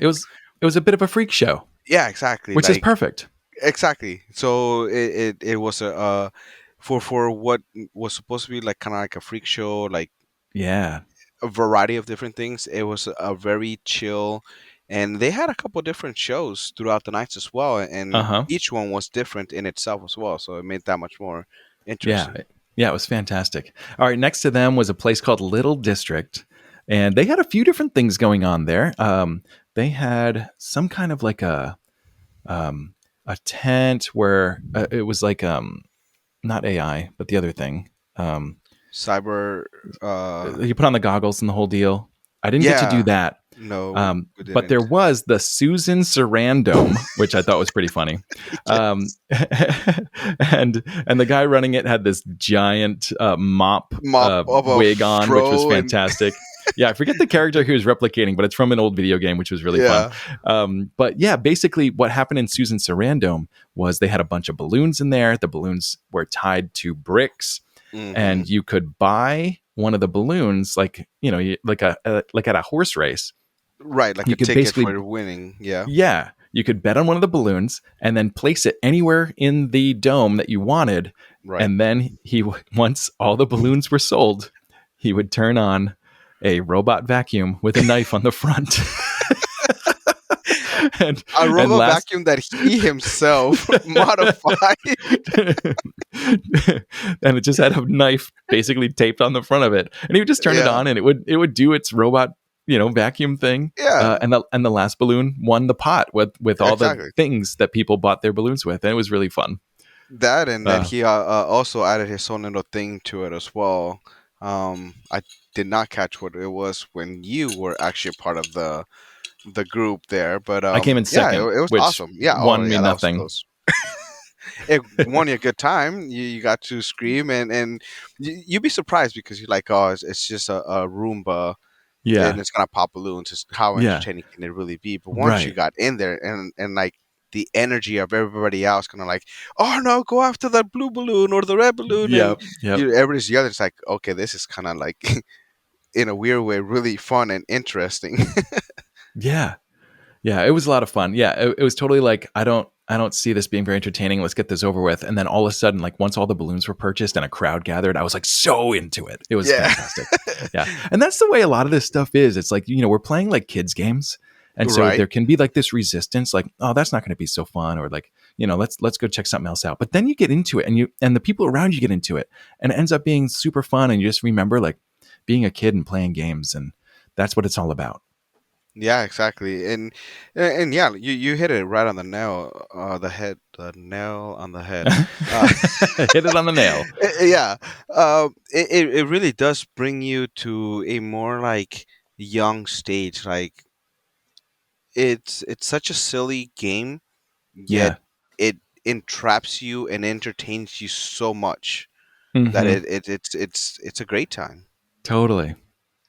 It was a bit of a freak show, Yeah, exactly. which is Like perfect. exactly. So it was a for what was supposed to be like kind of like a freak show, like Yeah. a variety of different things. It was a very chill, and they had a couple different shows throughout the nights as well, and Uh-huh. each one was different in itself as well. So it made that much more Yeah. interesting. Yeah, it was fantastic. All right, next to them was a place called Little District, and they had a few different things going on there. They had some kind of like a tent where it was like not AI, but the other thing. Cyber, You put on the goggles and the whole deal. I didn't get to do yeah, that. no, we But there didn't. was the Susan Sarandome, which I thought was pretty funny. Um, and the guy running it had this giant mop Mop of a wig on, which was fro and fantastic. Yeah, I forget the character he was replicating, but it's from an old video game, which was really yeah, fun. But yeah, basically what happened in Susan Sarandome was they had a bunch of balloons in there. The balloons were tied to bricks, hmm, and you could buy one of the balloons, like like like at a horse race. right, like You a could ticket basically, for winning. Yeah, yeah, you could bet on one of the balloons and then place it anywhere in the dome that you wanted. right. And then once all the balloons were sold, he would turn on a robot vacuum with a knife on the front. and, A and robot last, vacuum that he himself modified. and it just had a knife basically taped on the front of it, and he would just turn it Yeah, on, and it would do its robot vacuum thing. yeah, And the last balloon won the pot with all the exactly. things that people bought their balloons with, and it was really fun. That, and then Uh, he also added his own little thing to it as well. I did not catch what it was when you were actually a part of the group there, but I came in yeah, second, it was which awesome. Yeah, oh won me yeah, that was nothing. close. It won you a good time. You got to scream, and you'd be surprised because you're like, oh, it's just a Roomba and Yeah, it's gonna pop balloons. Just how yeah, entertaining can it really be? But once you right. got in there and like the energy of everybody else, kind of like, oh no, go after that blue balloon or the red balloon, and Yep, yep. everybody's yelling. It's like, okay, this is kind of like in a weird way, really fun and interesting. Yeah, yeah. It was a lot of fun. Yeah, it was totally like I don't see this being very entertaining. Let's get this over with. And then all of a sudden, like once all the balloons were purchased and a crowd gathered, I was like so into it. It was Yeah, fantastic. Yeah. And that's the way a lot of this stuff is. It's like, we're playing like kids games. And so right. there can be like this resistance, like, oh, that's not going to be so fun, or like, let's go check something else out. But then you get into it, and the people around you get into it, and it ends up being super fun. And you just remember like being a kid and playing games, and that's what it's all about. Yeah, exactly. And yeah, you hit it right on the nail, the nail on the head. Uh, Hit it on the nail. yeah, it really does bring you to a more like young stage. Like it's such a silly game, yet Yeah. it entraps you and entertains you so much that Hmm. it's a great time. Totally.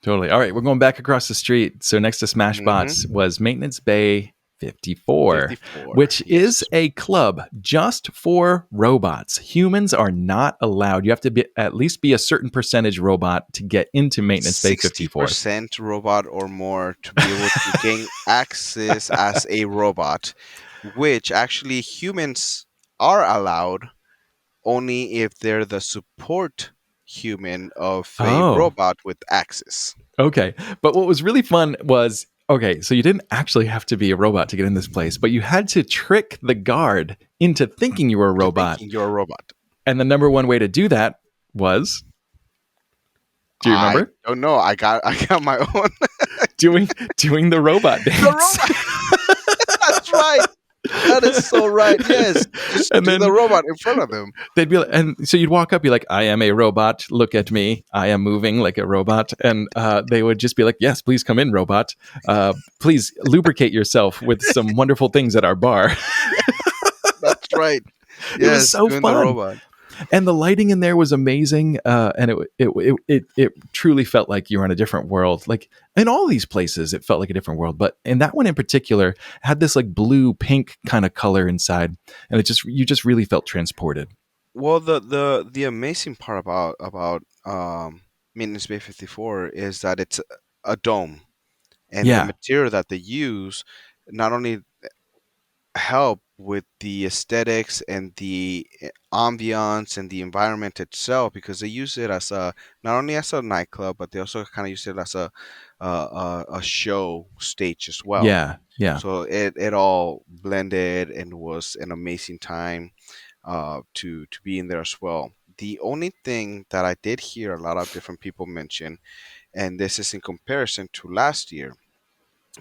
Totally. All right, we're going back across the street. So next to Hmm. Smashbots was Maintenance Bay 54, 54. which is Yes. a club just for robots. Humans are not allowed. You have to at least be a certain percentage robot to get into Maintenance Bay 54. 60% robot or more to be able to gain access as a robot, which actually humans are allowed only if they're the support human of a Oh, robot with access. okay. But what was really fun was, okay, so you didn't actually have to be a robot to get in this place, but you had to trick the guard into thinking you were a To robot. thinking you're a robot. And the number one way to do that was Do you I remember don't know. I got my own. doing the robot The dance? robot. That's right. That is so right. Yes, just And do the then robot in front of them. they'd be like, and so you'd walk up, be like, I am a robot. Look at me. I am moving like a robot. And they would just be like, yes, please come in, robot. Please lubricate yourself with some wonderful things at our bar. That's right. It was Yes, so doing the fun. robot. And the lighting in there was amazing, and it truly felt like you were in a different world. Like in all these places, it felt like a different world, but in that one in particular, had this like blue pink kind of color inside, and you just really felt transported. Well, the amazing part about Maintenance Bay 54 is that it's a dome, and the Yeah, material that they use not only help with the aesthetics and the ambiance and the environment itself, because they use it as a not only as a nightclub, but they also kind of use it as a show stage as well. yeah. So it all blended and was an amazing time to be in there as well. The only thing that I did hear a lot of different people mention, and this is in comparison to last year,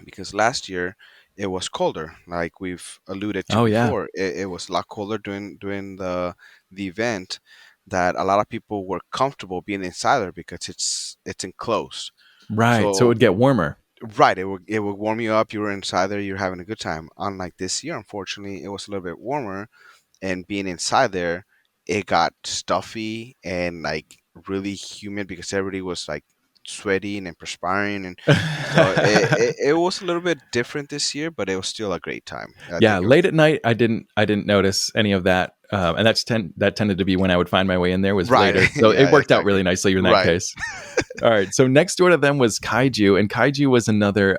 because last year it was colder, like we've alluded to Oh yeah, before. It was a lot colder during the event, that a lot of people were comfortable being inside there because it's enclosed. right. So it So would get warmer. right, it would warm you up. You were inside there, you're having a good time. Unlike this year, unfortunately, it was a little bit warmer, and being inside there, it got stuffy and like really humid because everybody was like sweating and perspiring, and so it was a little bit different this year, but it was still a great time. I Yeah, think it was late at night, I didn't notice any of that, and that tended to be when I would find my way in there was right. later. So it Yeah, worked out really exactly. nicely in that Right. case. All right, so next door to them was Kaiju, and Kaiju was another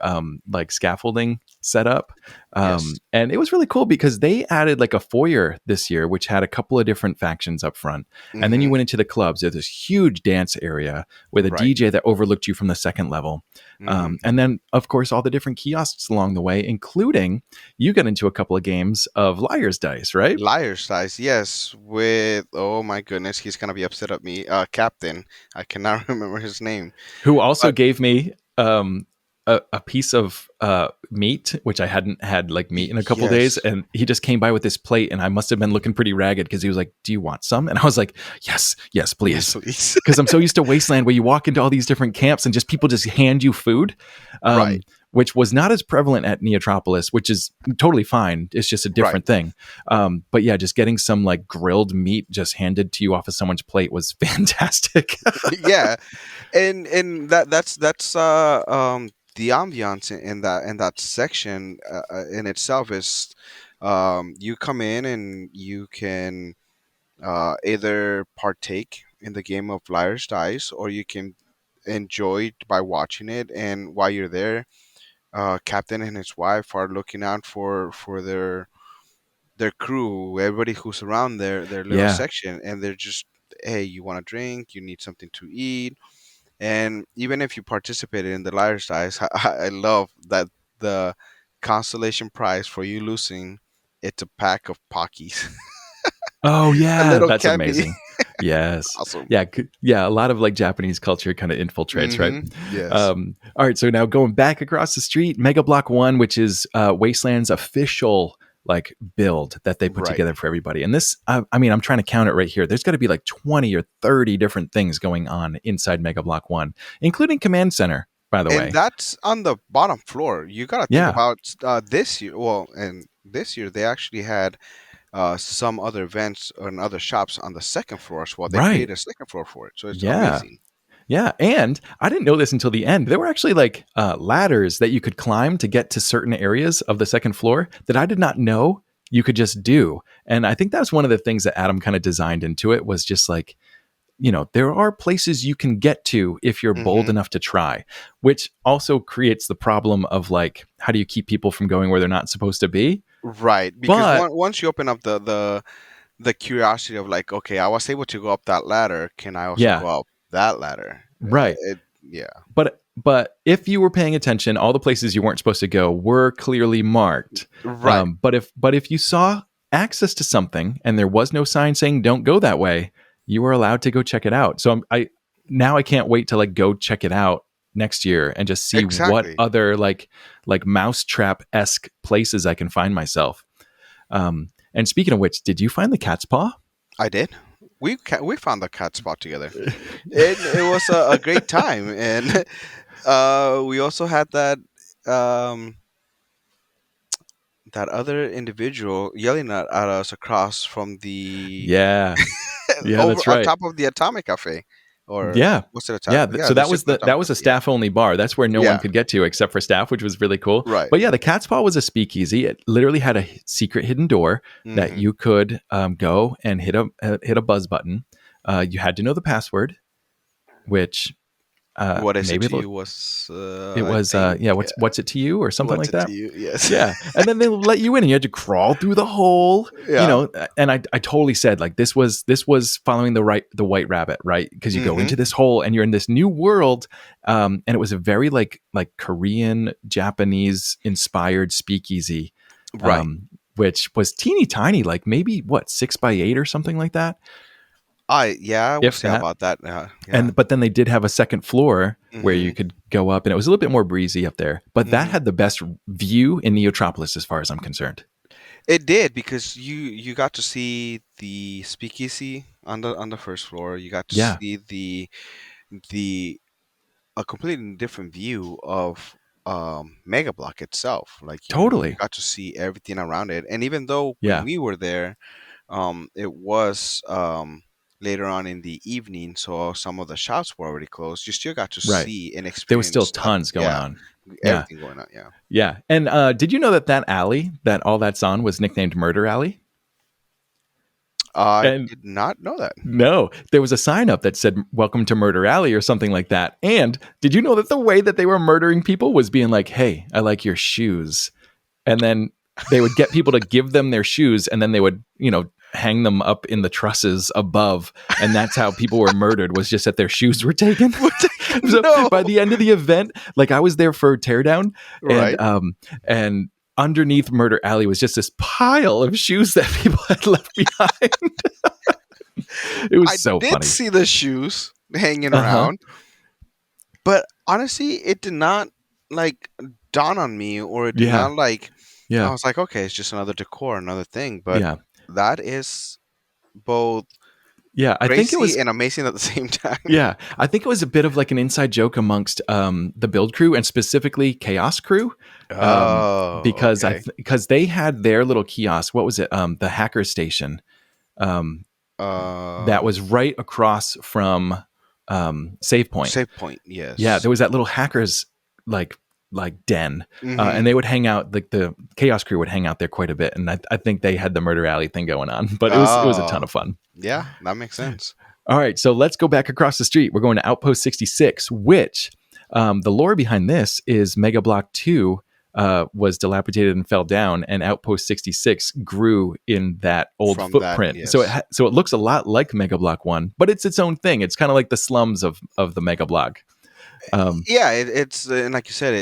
like scaffolding setup, Yes. and it was really cool because they added like a foyer this year, which had a couple of different factions up front, and then you Hmm. went into the clubs. There's this huge dance area with a Right. DJ that overlooked you from the second level, Hmm. and then of course all the different kiosks along the way, including you got into a couple of games of Liar's Dice, right? Liar size, yes. With oh my goodness, he's gonna be upset at me. Captain, I cannot remember his name, Who also but gave me a piece of meat, which I hadn't had like meat in a couple days. yes. And he just came by with this plate, and I must have been looking pretty ragged because he was like, "Do you want some?" And I was like, "Yes, yes, Yes, please." please. Because I'm so used to Wasteland where you walk into all these different camps and just people just hand you food, Right. which was not as prevalent at Neotropolis, which is totally fine. It's just a different thing. But yeah, just getting some like grilled meat just handed to you off of someone's plate was fantastic. Yeah, and that's the ambiance in that section in itself is you come in and you can either partake in the game of Liar's Dice, or you can enjoy it by watching it. And while you're there, Captain and his wife are looking out for their crew, everybody who's around their little Yeah. section, and they're just, hey, you want a drink, you need something to eat. And even if you participated in the Liar's Dice, I love that the consolation prize for you losing, it's a pack of Pockies. Oh A yeah, little that's candy. amazing. Yes. Awesome. Yeah, yeah, a lot of like Japanese culture kind of infiltrates, right? Yes. All right, so now going back across the street, Mega Block 1, which is Wasteland's official like build that they put Right. together for everybody. And this I mean, I'm trying to count it right here. There's got to be like 20 or 30 different things going on inside Mega Block 1, including Command Center, by the And way. that's on the bottom floor. You got to think Yeah. about this year. Well, and this year they actually had some other events and other shops on the second floor as well. They Right. created a second floor for it. So it's Yeah. amazing. Yeah, and I didn't know this until the end. There were actually like ladders that you could climb to get to certain areas of the second floor that I did not know you could just do. And I think that's one of the things that Adam kind of designed into it was just like, you know, there are places you can get to if you're bold Hmm. enough to try, which also creates the problem of like, how do you keep people from going where they're not supposed to be? Right. Because But once you open up the curiosity of like, okay, I was able to go up that ladder. Can I also yeah, go up that ladder? right. Yeah. But if you were paying attention, all the places you weren't supposed to go were clearly marked. Right. But if you saw access to something and there was no sign saying don't go that way, you were allowed to go check it out. So now I can't wait to like go check it out next year and just see what Exactly. other like mousetrap-esque places I can find myself. And speaking of which, did you find the cat's paw? I did. We found the cat spot together. It was a great time, and we also had um, that other individual yelling at us across from the Yeah. Yeah, over that's on right. top of the Atomic Cafe, or Yeah. what's it Yeah, Atomic? Yeah, so the that was Super Atomic that was a Cafe. Yeah, staff only bar. That's where no one yeah, could get to except for staff, which was really cool. right. But yeah, the Cat's Paw was a speakeasy. It literally had a secret hidden door that Hmm. you could go and hit a buzz button. You had to know the password, which What is it maybe to you? Was it I was think yeah, what's it to you or something what's like it that. to you? Yes. Yeah, and then they let you in, and you had to crawl through the hole, Yeah. And I totally said like this was following the white rabbit, right? Because you go Hmm. into this hole and you're in this new world, and it was a very like Korean Japanese inspired speakeasy, Right. which was teeny tiny, like maybe what 6 by 8 or something like that, I will if say that. about that. Yeah. And but then they did have a second floor where you Hmm. could go up, and it was a little bit more breezy up there. But that Hmm. had the best view in Neotropolis, as far as I'm concerned. It did because you got to see the speakeasy on the first floor. You got to Yeah, see the a completely different view of Mega Block itself. Like you totally. got to see everything around it. And even though when Yeah, we were there, it was later on in the evening, so some of the shops were already closed. You still got to right. see and There was still experience tons going yeah, on. Yeah, everything going on. Yeah. yeah. And did you know that that alley that all that's on was nicknamed Murder Alley? I And did not know that. no, there was a sign up that said "Welcome to Murder Alley" or something like that. And did you know that the way that they were murdering people was being like, "Hey, I like your shoes," and then they would get people to give them their shoes, and then they would, hang them up in the trusses above, and that's how people were murdered. Was just that their shoes were taken. So No. by the end of the event, like I was there for teardown, and Right. and underneath Murder Alley was just this pile of shoes that people had left behind. It I was so did funny. see the shoes hanging Uh huh. around, but honestly, it did not like dawn on me, or it did Yeah. not like. I Yeah. was like, okay, it's just another decor, another thing, but Yeah. that is both Yeah. I think it crazy was. and amazing at the same time. Yeah, I think it was a bit of like an inside joke amongst the build crew and specifically Chaos crew, um, Oh, because okay. because they had their little kiosk. What was it? The hacker station. That Um, was right across from Save Point. Save point, Yeah, yes. there was that little hackers like den, and Mm-hmm. they would hang out. Like the Chaos crew would hang out there quite a bit, and I think they had the Murder Alley thing going on. But it was a ton Oh, of fun. yeah, that makes sense. All right, so let's go back across the street. We're going to Outpost 66, which the lore behind this is Mega Block 2 was dilapidated and fell down, and Outpost 66 grew in that old From that, footprint. So yes. so it looks a lot like Mega Block 1, but it's its own thing. It's kind of like the slums of the Mega Block. Um, Yeah, it's and like you said,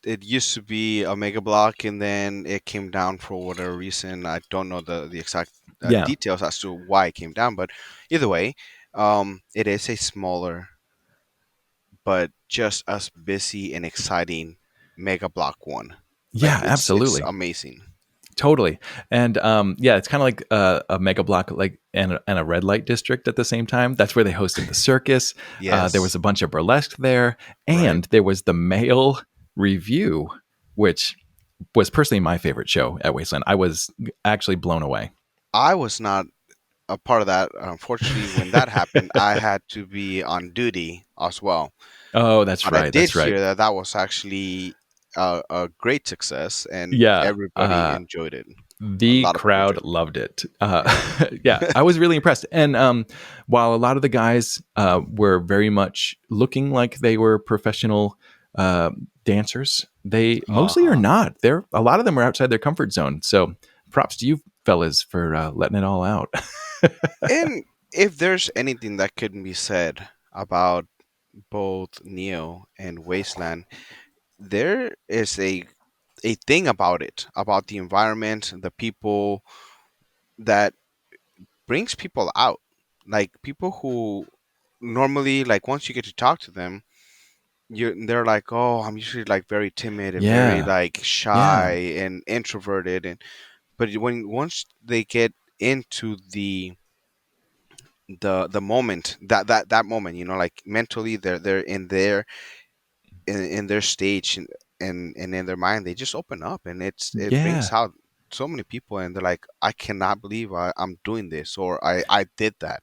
it used to be a mega block, and then it came down for whatever reason. I don't know the exact yeah, details as to why it came down, but either way, it is a smaller but just as busy and exciting mega block one. Like yeah, it's absolutely. amazing. Totally. And yeah, it's kind of like a mega block, like and a red light district at the same time. That's where they hosted the circus. There was Yes, a bunch of burlesque there, right. and there was the male review, which was personally my favorite show at Wasteland. I was actually blown away. I was not a part of that. Unfortunately, when that happened, I had to be on duty as well. Oh, that's But I right. did That's right. hear that that was actually a great success, and Yeah. everybody enjoyed it. A The lot of people crowd did. loved it. Yeah. Yeah, I was really impressed. And while a lot of the guys were very much looking like they were professional dancers, they mostly are Uh-huh. not. They're a lot of them are outside their comfort zone. So props to you fellas for letting it all out. And if there's anything that couldn't be said about both Neo and Wasteland, there is a thing about it, about the environment, the people that brings people out, like people who normally, like once you get to talk to them, they're like, oh, I'm usually like very timid and very Yeah. like Yeah. shy and introverted, and but when once they get into the moment, that moment, like mentally they're in their stage, and in their mind, they just open up, and it brings Yeah. out so many people, and they're like, I cannot believe I'm doing this, or I did that.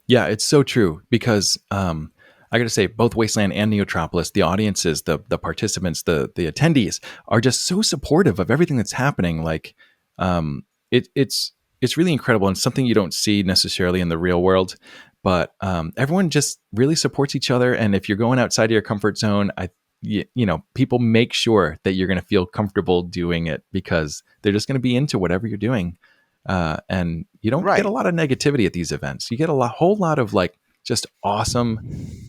Yeah, it's so true because I got to say, both Wasteland and Neotropolis, the audiences, the participants, the attendees are just so supportive of everything that's happening. Like, it's really incredible and something you don't see necessarily in the real world. But everyone just really supports each other, and if you're going outside of your comfort zone, people make sure that you're going to feel comfortable doing it because they're just going to be into whatever you're doing. And you don't get a Right. lot of negativity at these events. You get whole lot of like just awesome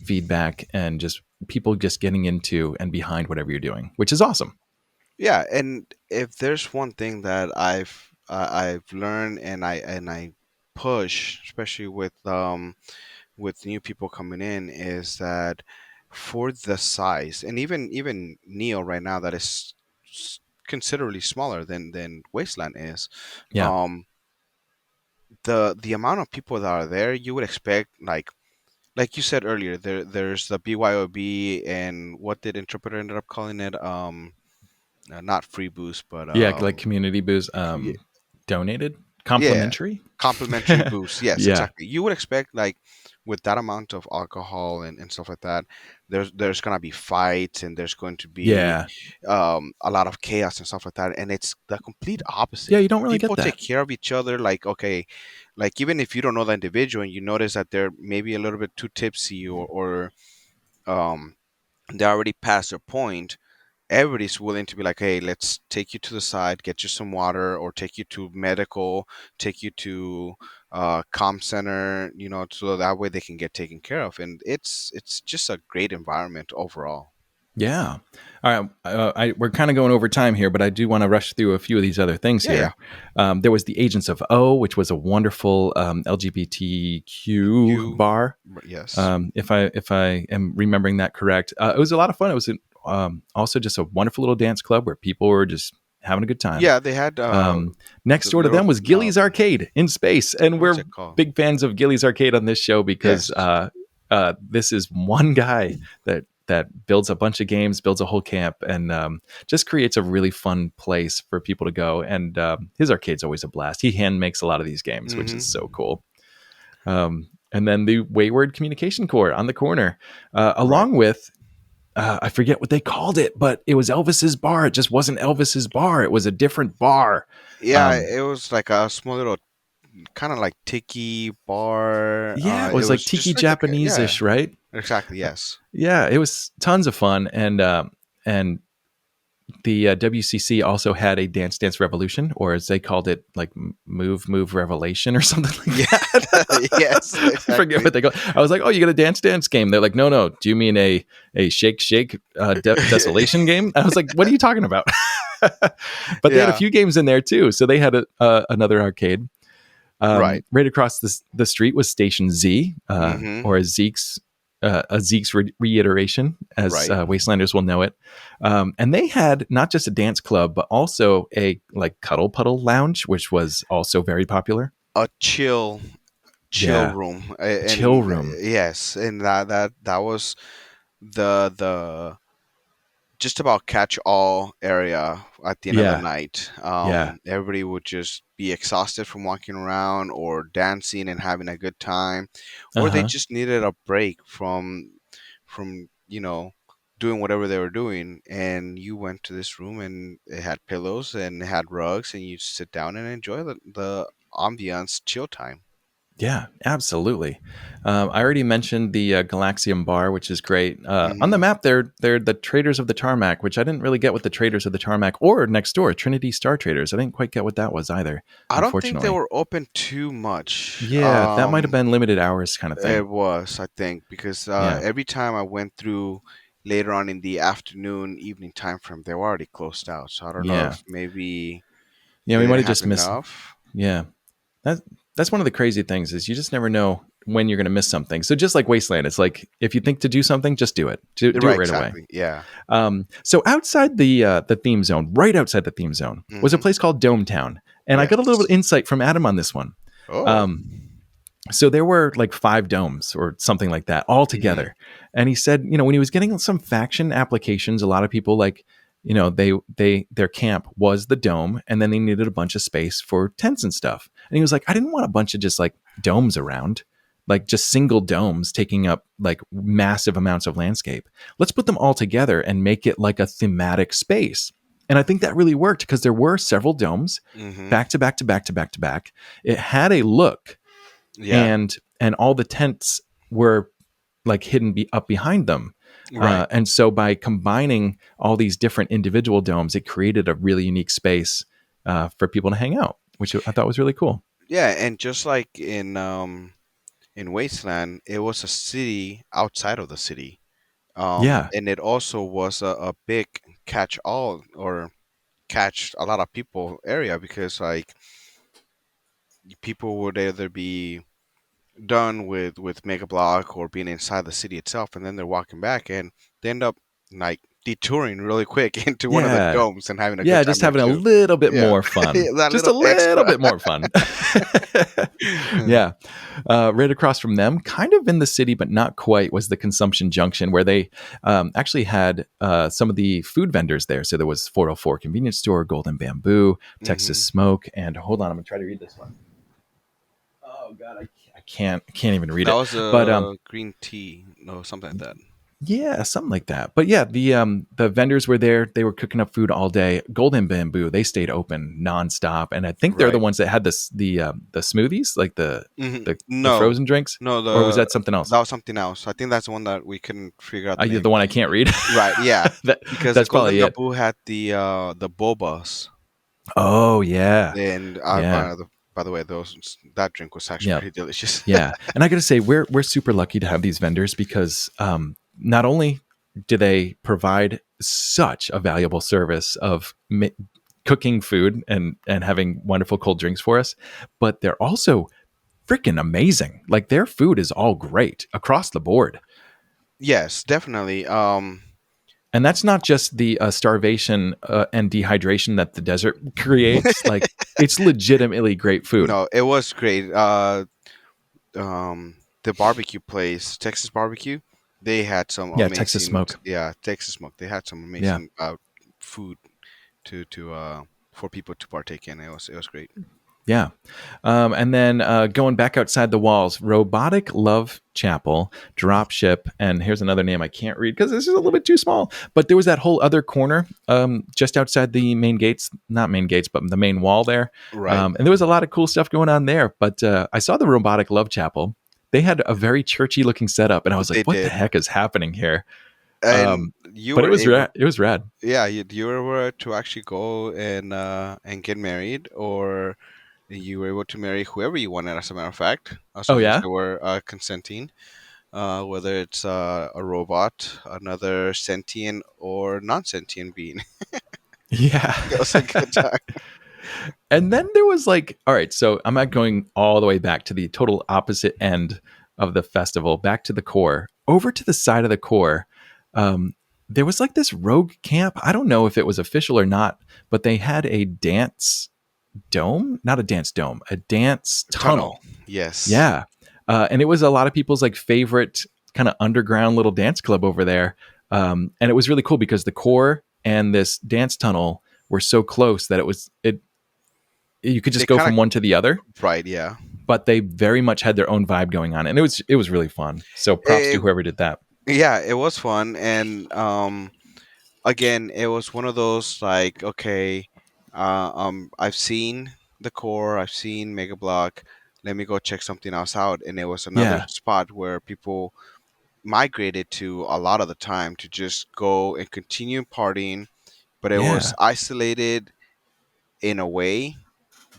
feedback and just people just getting into and behind whatever you're doing, which is awesome. Yeah, and if there's one thing that I've learned, and I push, especially with new people coming in, is that for the size, and even Neo right now, that is considerably smaller than Wasteland is. Yeah. um the amount of people that are there, you would expect, like you said earlier, there's the BYOB, and what did Interpreter ended up calling it? Not free boost, but Yeah. Like community booze, donated, yeah, complimentary. complimentary boost. Yes, Yeah. exactly. You would expect, like, with that amount of alcohol and stuff like that, there's gonna be fights, and there's going to be Yeah. a lot of chaos and stuff like that. And it's the complete Yeah. opposite. You don't really get People take that. care of each other. Like, okay, like even if you don't know the individual and you notice that they're maybe a little bit too tipsy, or um they already past their point, everybody's willing to be like, hey, let's take you to the side, get you some water, or take you to medical, take you to comm center, so that way they can get taken care of. And it's just a great environment overall. Yeah. All right. We're kind of going over time here, but I do want to rush through a few of these other things Yeah, yeah. here. There was the Agents of O, which was a wonderful LGBTQ You, bar. yes. If I am remembering that correct, it was a lot of fun. It was also just a wonderful little dance club where people were just having a good time. Yeah, they had Next the door to little them was Gilly's Arcade in space, and what's we're it called? big fans of Gilly's Arcade on this show because Yes. this is one guy that builds a bunch of games, builds a whole camp, and just creates a really fun place for people to go. And his arcade's always a blast. He hand makes a lot of these games, which is so cool. And then the Wayward Communication Core on the corner, Right. along with I forget what they called it, but it was Elvis's bar. It just wasn't Elvis's bar. It was a different bar. Yeah, Um, it was like a small little kind of like tiki bar. yeah, it It was like was tiki just like yeah, Japanese-ish, right? exactly, yes. Yeah, it was tons of fun, and the WCC also had a Dance Dance Revolution, or as they called it, like Move Revelation or something like Yeah. that. Yes, I forget exactly. what they call. I was like, "Oh, you got a Dance Dance game?" They're like, "No, no. Do you mean a Shake Shake Desolation game?" I was like, "What are you talking about?" But they had a Yeah. few games in there too. So they had another arcade. Right. Right across the street was Station Z, Mm-hmm. or a Zeke's reiteration, as Right. Wastelanders will know it. And they had not just a dance club, but also a like cuddle puddle lounge, which was also very popular. A chill Yeah, room. chill And room. yes, and that was the just about catch all area at the end of the Yeah, night. yeah, Everybody would just be exhausted from walking around or dancing and having a good time, uh or they huh. just needed a break from doing whatever they were doing. And you went to this room, and it had pillows and it had rugs, and you sit down and enjoy the ambiance, chill time. Yeah, absolutely. I already mentioned the Galaxium Bar, which is great. On the Hmm. map, they're the Traders of the Tarmac, which I didn't really get what the Traders of the Tarmac, or next door, Trinity Star Traders. I didn't quite get what that was either, I don't think they unfortunately. were open too much. Yeah, that might have been limited hours kind of thing. It was, I think, because Yeah, every time I went through later on in the afternoon, evening time frame, they were already closed out. So I don't know yeah, if maybe yeah. they We might didn't have have just missed. enough. Yeah, that that's one of the crazy things is you just never know when you're going to miss something. So just like Wasteland, it's like if you think to do something, just do it. Do it Right, right away. exactly. Yeah. So outside the theme zone, right outside the theme zone, was a Hmm. place called Dome Town, and I got a little bit of Yes. insight from Adam on this one. Oh. Um, so there were like 5 domes or something like that all Hmm. together, and he said, when he was getting some faction applications, a lot of people like, their camp was the dome, and then they needed a bunch of space for tents and stuff, and he was like, I didn't want a bunch of just like domes around, like just single domes taking up like massive amounts of landscape. Let's put them all together and make it like a thematic space. And I think that really worked because there were several domes Hmm. back to back to back to back to back. It had a look, Yeah. and all the tents were like hidden up behind them. Right. And so by combining all these different individual domes, it created a really unique space for people to hang out, which I thought was really cool. Yeah, and just like in Wasteland, it was a city outside of the city. Yeah. And it also was a big catch all or catch a lot of people area because like people would either be done with Mega Block or being inside the city itself, and then they're walking back and they end up like detouring really quick into one of the Yeah. domes and having a good Yeah, time just there having a too. little bit Yeah, more fun. that Just a little little extra. bit more fun. Yeah. Right across from them, kind of in the city, but not quite, was the Consumption Junction, where they actually had some of the food vendors there. So there was 404 Convenience Store, Golden Bamboo, Texas Hmm. Smoke, and hold on, I'm going to try to read this one. Oh, God, I can't even read That it. was But a green tea, no, something like that. yeah, something like that. But yeah, the vendors were there. They were cooking up food all day. Golden Bamboo, they stayed open nonstop, and I think they're the Right. ones that had the smoothies, like Hmm. the No, frozen drinks, no, or was that something that else? was something else. I think that's the one that we couldn't figure out the The name. one I can't read. Right, yeah, that because the that's Golden probably it. Bamboo had the bobas, Oh yeah, and yeah, by the way, those that drink was actually yeah, pretty delicious. yeah. And I got to say, we're super lucky to have these vendors because not only do they provide such a valuable service of cooking food and having wonderful cold drinks for us, but they're also freaking amazing. Like their food is all great across the board. Yes, definitely. And that's not just the starvation and dehydration that the desert creates. Like it's legitimately great food. No, it was great. The barbecue place, Texas Barbecue, they had some Yeah, Texas amazing. Smoke. Yeah, Texas Smoke. They had some Yeah. amazing food to for people to partake in. It was great. Yeah. And then going back outside the walls, Robotic Love Chapel, Dropship, and here's another name I can't read because this is a little bit too small. But there was that whole other corner just outside the main gates, not main gates, but the main wall there. Right. And there was a lot of cool stuff going on there. But I saw the Robotic Love Chapel. They had a very churchy looking setup. And I was like, They what the did, heck is happening here? and you But were able. it was rad. Yeah, you were to actually go and get married, or you were able to marry whoever you wanted. As a matter of fact, as Oh, long as yeah? they were consenting, whether it's a robot, another sentient or non-sentient being. Yeah. It was a good time. And then there was like, all right, so I'm not going all the way back to the total opposite end of the festival, back to the core. Over to the side of the core, there was like this rogue camp. I don't know if it was official or not, but they had a dance dome, not a dance dome, a dance Tunnel. tunnel. Yes. Yeah. And it was a lot of people's like favorite kind of underground little dance club over there. And it was really cool because the core and this dance tunnel were so close that it you could They just go kind from one to the other, of right. Yeah. but they very much had their own vibe going on, and it was really fun. So props to It, whoever did that. yeah, it was fun, and again, it was one of those like, okay, I've seen the core, I've seen Mega Block. Let me go check something else out, and it was another Yeah, spot where people migrated to a lot of the time to just go and continue partying, but it was yeah, isolated in a way,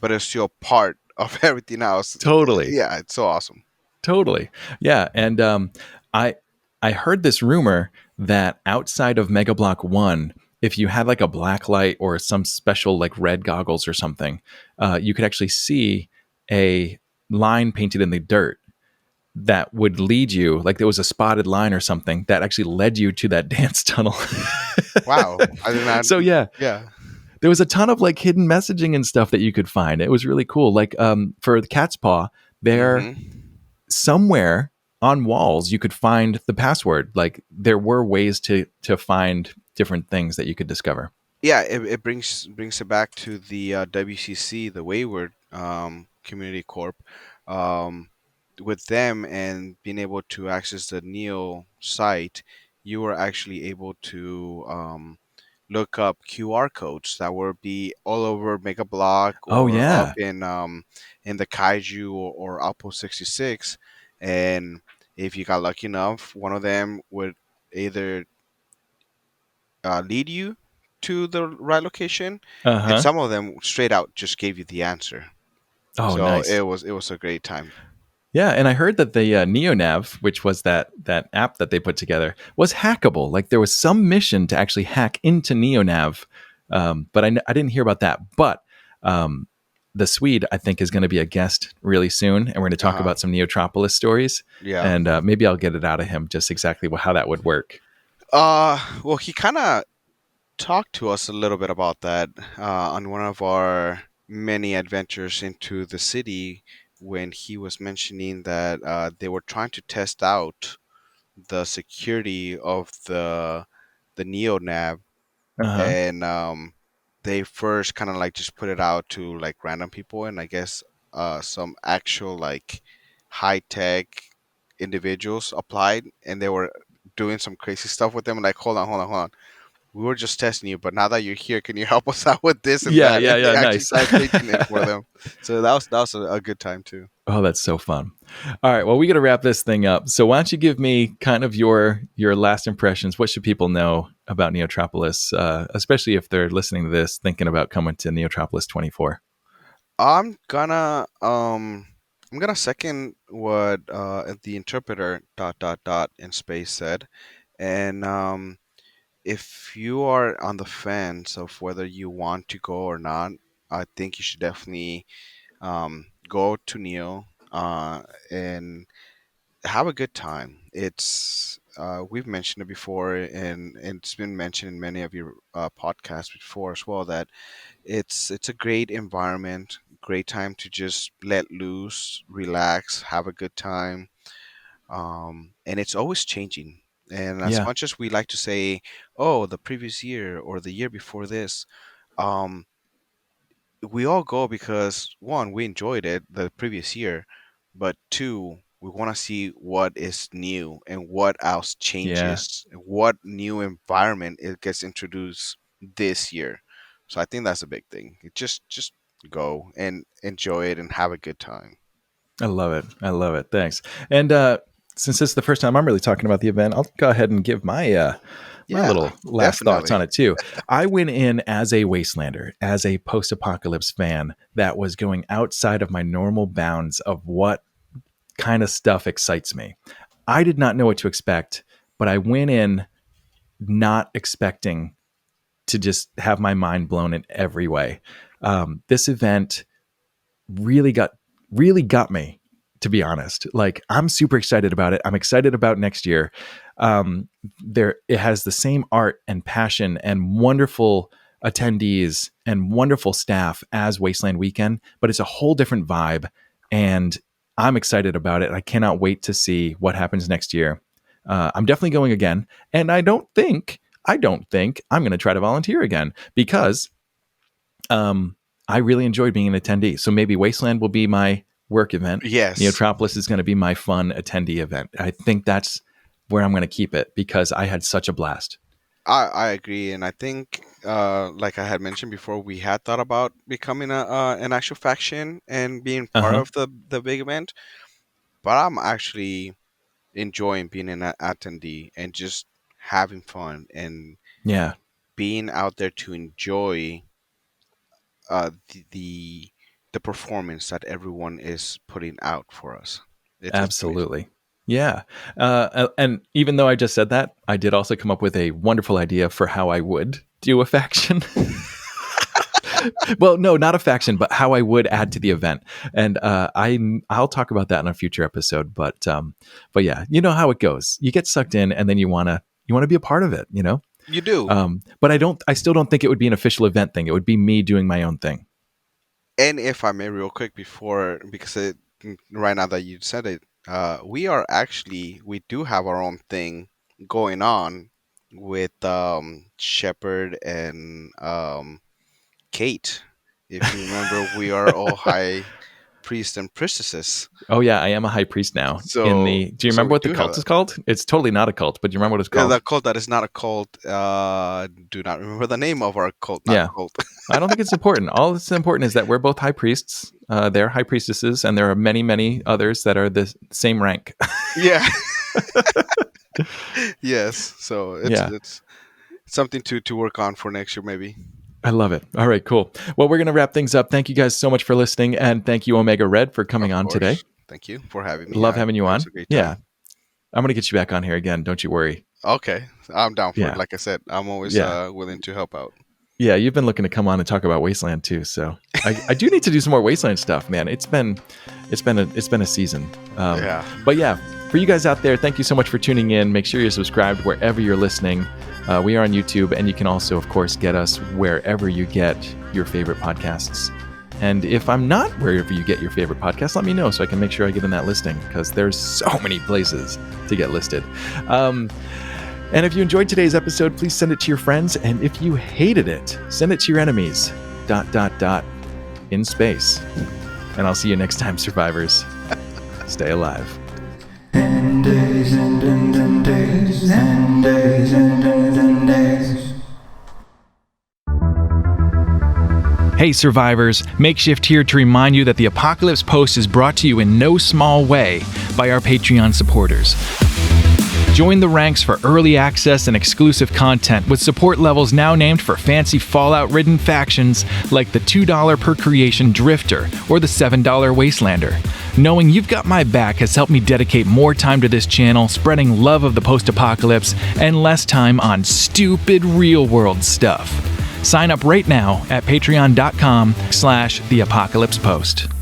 but it's still part of everything else. totally, Yeah, it's so awesome. totally, yeah. And I I heard this rumor that outside of Mega Block One, if you had like a black light or some special like red goggles or something, you could actually see a line painted in the dirt that would lead you, like there was a spotted line or something that actually led you to that dance tunnel. Wow, I did not. So yeah, Yeah. there was a ton of like hidden messaging and stuff that you could find. It was really cool. Like for the Cat's Paw, there Hmm. somewhere on walls you could find the password. Like there were ways to find different things that you could discover. Yeah, it brings it back to the WCC, the Wayward Community Corp. Um, with them and being able to access the Neo site, you were actually able to look up QR codes that would be all over Mega Block Oh or up yeah. in the Kaiju or Outpost 66, and if you got lucky enough, one of them would either lead you to the right location, and Uh-huh. some of them straight out just gave you the answer. Oh, So nice. it was a great time. Yeah, and I heard that the NeoNav, which was that app that they put together, was hackable. Like there was some mission to actually hack into NeoNav, but I didn't hear about that. But um, the Swede, I think, is going to be a guest really soon, and we're going to talk Uh-huh. about some Neotropolis stories, Yeah. and maybe I'll get it out of him just exactly how that would work. Well, he kind of talked to us a little bit about that on one of our many adventures into the city when he was mentioning that they were trying to test out the security of the Neo Nav, Uh huh. and they first kind of like just put it out to like random people, and I guess some actual like high tech individuals applied, and they were doing some crazy stuff with them. Like, hold on, we were just testing you, but now that you're here, can you help us out with this and Yeah, that? yeah, And they yeah. actually Nice. started taking it for them. So that was a good time too. Oh, that's so fun. All right, well, we got to wrap this thing up. So why don't you give me kind of your last impressions? What should people know about Neotropolis, especially if they're listening to this, thinking about coming to Neotropolis 24? I'm gonna um I'm gonna second what the interpreter in space said, and if you are on the fence of whether you want to go or not, I think you should definitely go to Neo and have a good time. It's we've mentioned it before, and it's been mentioned in many of your podcasts before as well, that it's a great environment, great time to just let loose, relax, have a good time, and it's always changing. And as Yeah, much as we like to say, "Oh, the previous year" or "the year before this," um, we all go because one, we enjoyed it the previous year, but two, we want to see what is new and what else yeah, changes, and what new environment it gets introduced this year. So I think that's a big thing. Just go and enjoy it and have a good time. I love it. I love it. Thanks. And since this is the first time I'm really talking about the event, I'll go ahead and give my Yeah, little last thoughts definitely. on it too. I went in as a Wastelander, as a post-apocalypse fan that was going outside of my normal bounds of what kind of stuff excites me. I did not know what to expect, but I went in not expecting to just have my mind blown in every way. This event really got really got me, to be honest. Like I'm super excited about it. I'm excited about next year. There it has the same art and passion and wonderful attendees and wonderful staff as Wasteland Weekend, but it's a whole different vibe, and I'm excited about it. I cannot wait to see what happens next year. I'm definitely going again, and I don't think I'm going to try to volunteer again because um, I really enjoyed being an attendee. So maybe Wasteland will be my work event. Yes, Neotropolis is going to be my fun attendee event. I think that's where I'm going to keep it because I had such a blast. I agree, and I think, like I had mentioned before, we had thought about becoming a an actual faction and being Uh part huh. of the big event. But I'm actually enjoying being an attendee and just having fun and Yeah, being out there to enjoy uh, the, the the performance that everyone is putting out for us. It's amazing. absolutely. Yeah. And even though I just said that, I did also come up with a wonderful idea for how I would do a faction. Well, no, not a faction, but how I would add to the event. And I'll talk about that in a future episode. But yeah, you know how it goes. You get sucked in, and then you wanna be a part of it. You know. You do. But I still don't think it would be an official event thing. It would be me doing my own thing. And if I may, real quick, because right now that you said it, we do have our own thing going on with Shepard and Kate. If you remember, we are all high priests and priestesses. Oh yeah, I am a high priest now. So, do you remember what the cult is called? It's totally not a cult, but do you remember what it's called? The cult that is not a cult. Do not remember the name of our cult. Cult. I don't think it's important. All that's important is that we're both high priests. They're high priestesses, and there are many, many others that are the same rank. Yeah. Yes. So it's something to work on for next year, maybe. I love it. All right, cool. Well, we're going to wrap things up. Thank you guys so much for listening, and thank you, Omega Red, for coming on today. Thank you for having me. Love having you on. Yeah. I'm going to get you back on here again. Don't you worry. Okay. I'm down for it. Like I said, I'm always willing to help out. Yeah, you've been looking to come on and talk about Wasteland too, so I do need to do some more Wasteland stuff, man. It's been a season. But yeah, for you guys out there, thank you so much for tuning in. Make sure you're subscribed wherever you're listening. We are on YouTube, and you can also, of course, get us wherever you get your favorite podcasts. And if I'm not wherever you get your favorite podcasts, let me know so I can make sure I get in that listing, because there's so many places to get listed. And if you enjoyed today's episode, please send it to your friends. And if you hated it, send it to your enemies. ... in space. And I'll see you next time, survivors. Stay alive. And days and days and days and days. Hey survivors, Makeshift here to remind you that the Apocalypse Post is brought to you in no small way by our Patreon supporters. Join the ranks for early access and exclusive content with support levels now named for fancy Fallout-ridden factions like the $2 per creation Drifter or the $7 Wastelander. Knowing you've got my back has helped me dedicate more time to this channel, spreading love of the post-apocalypse and less time on stupid real-world stuff. Sign up right now at patreon.com/theapocalypsepost.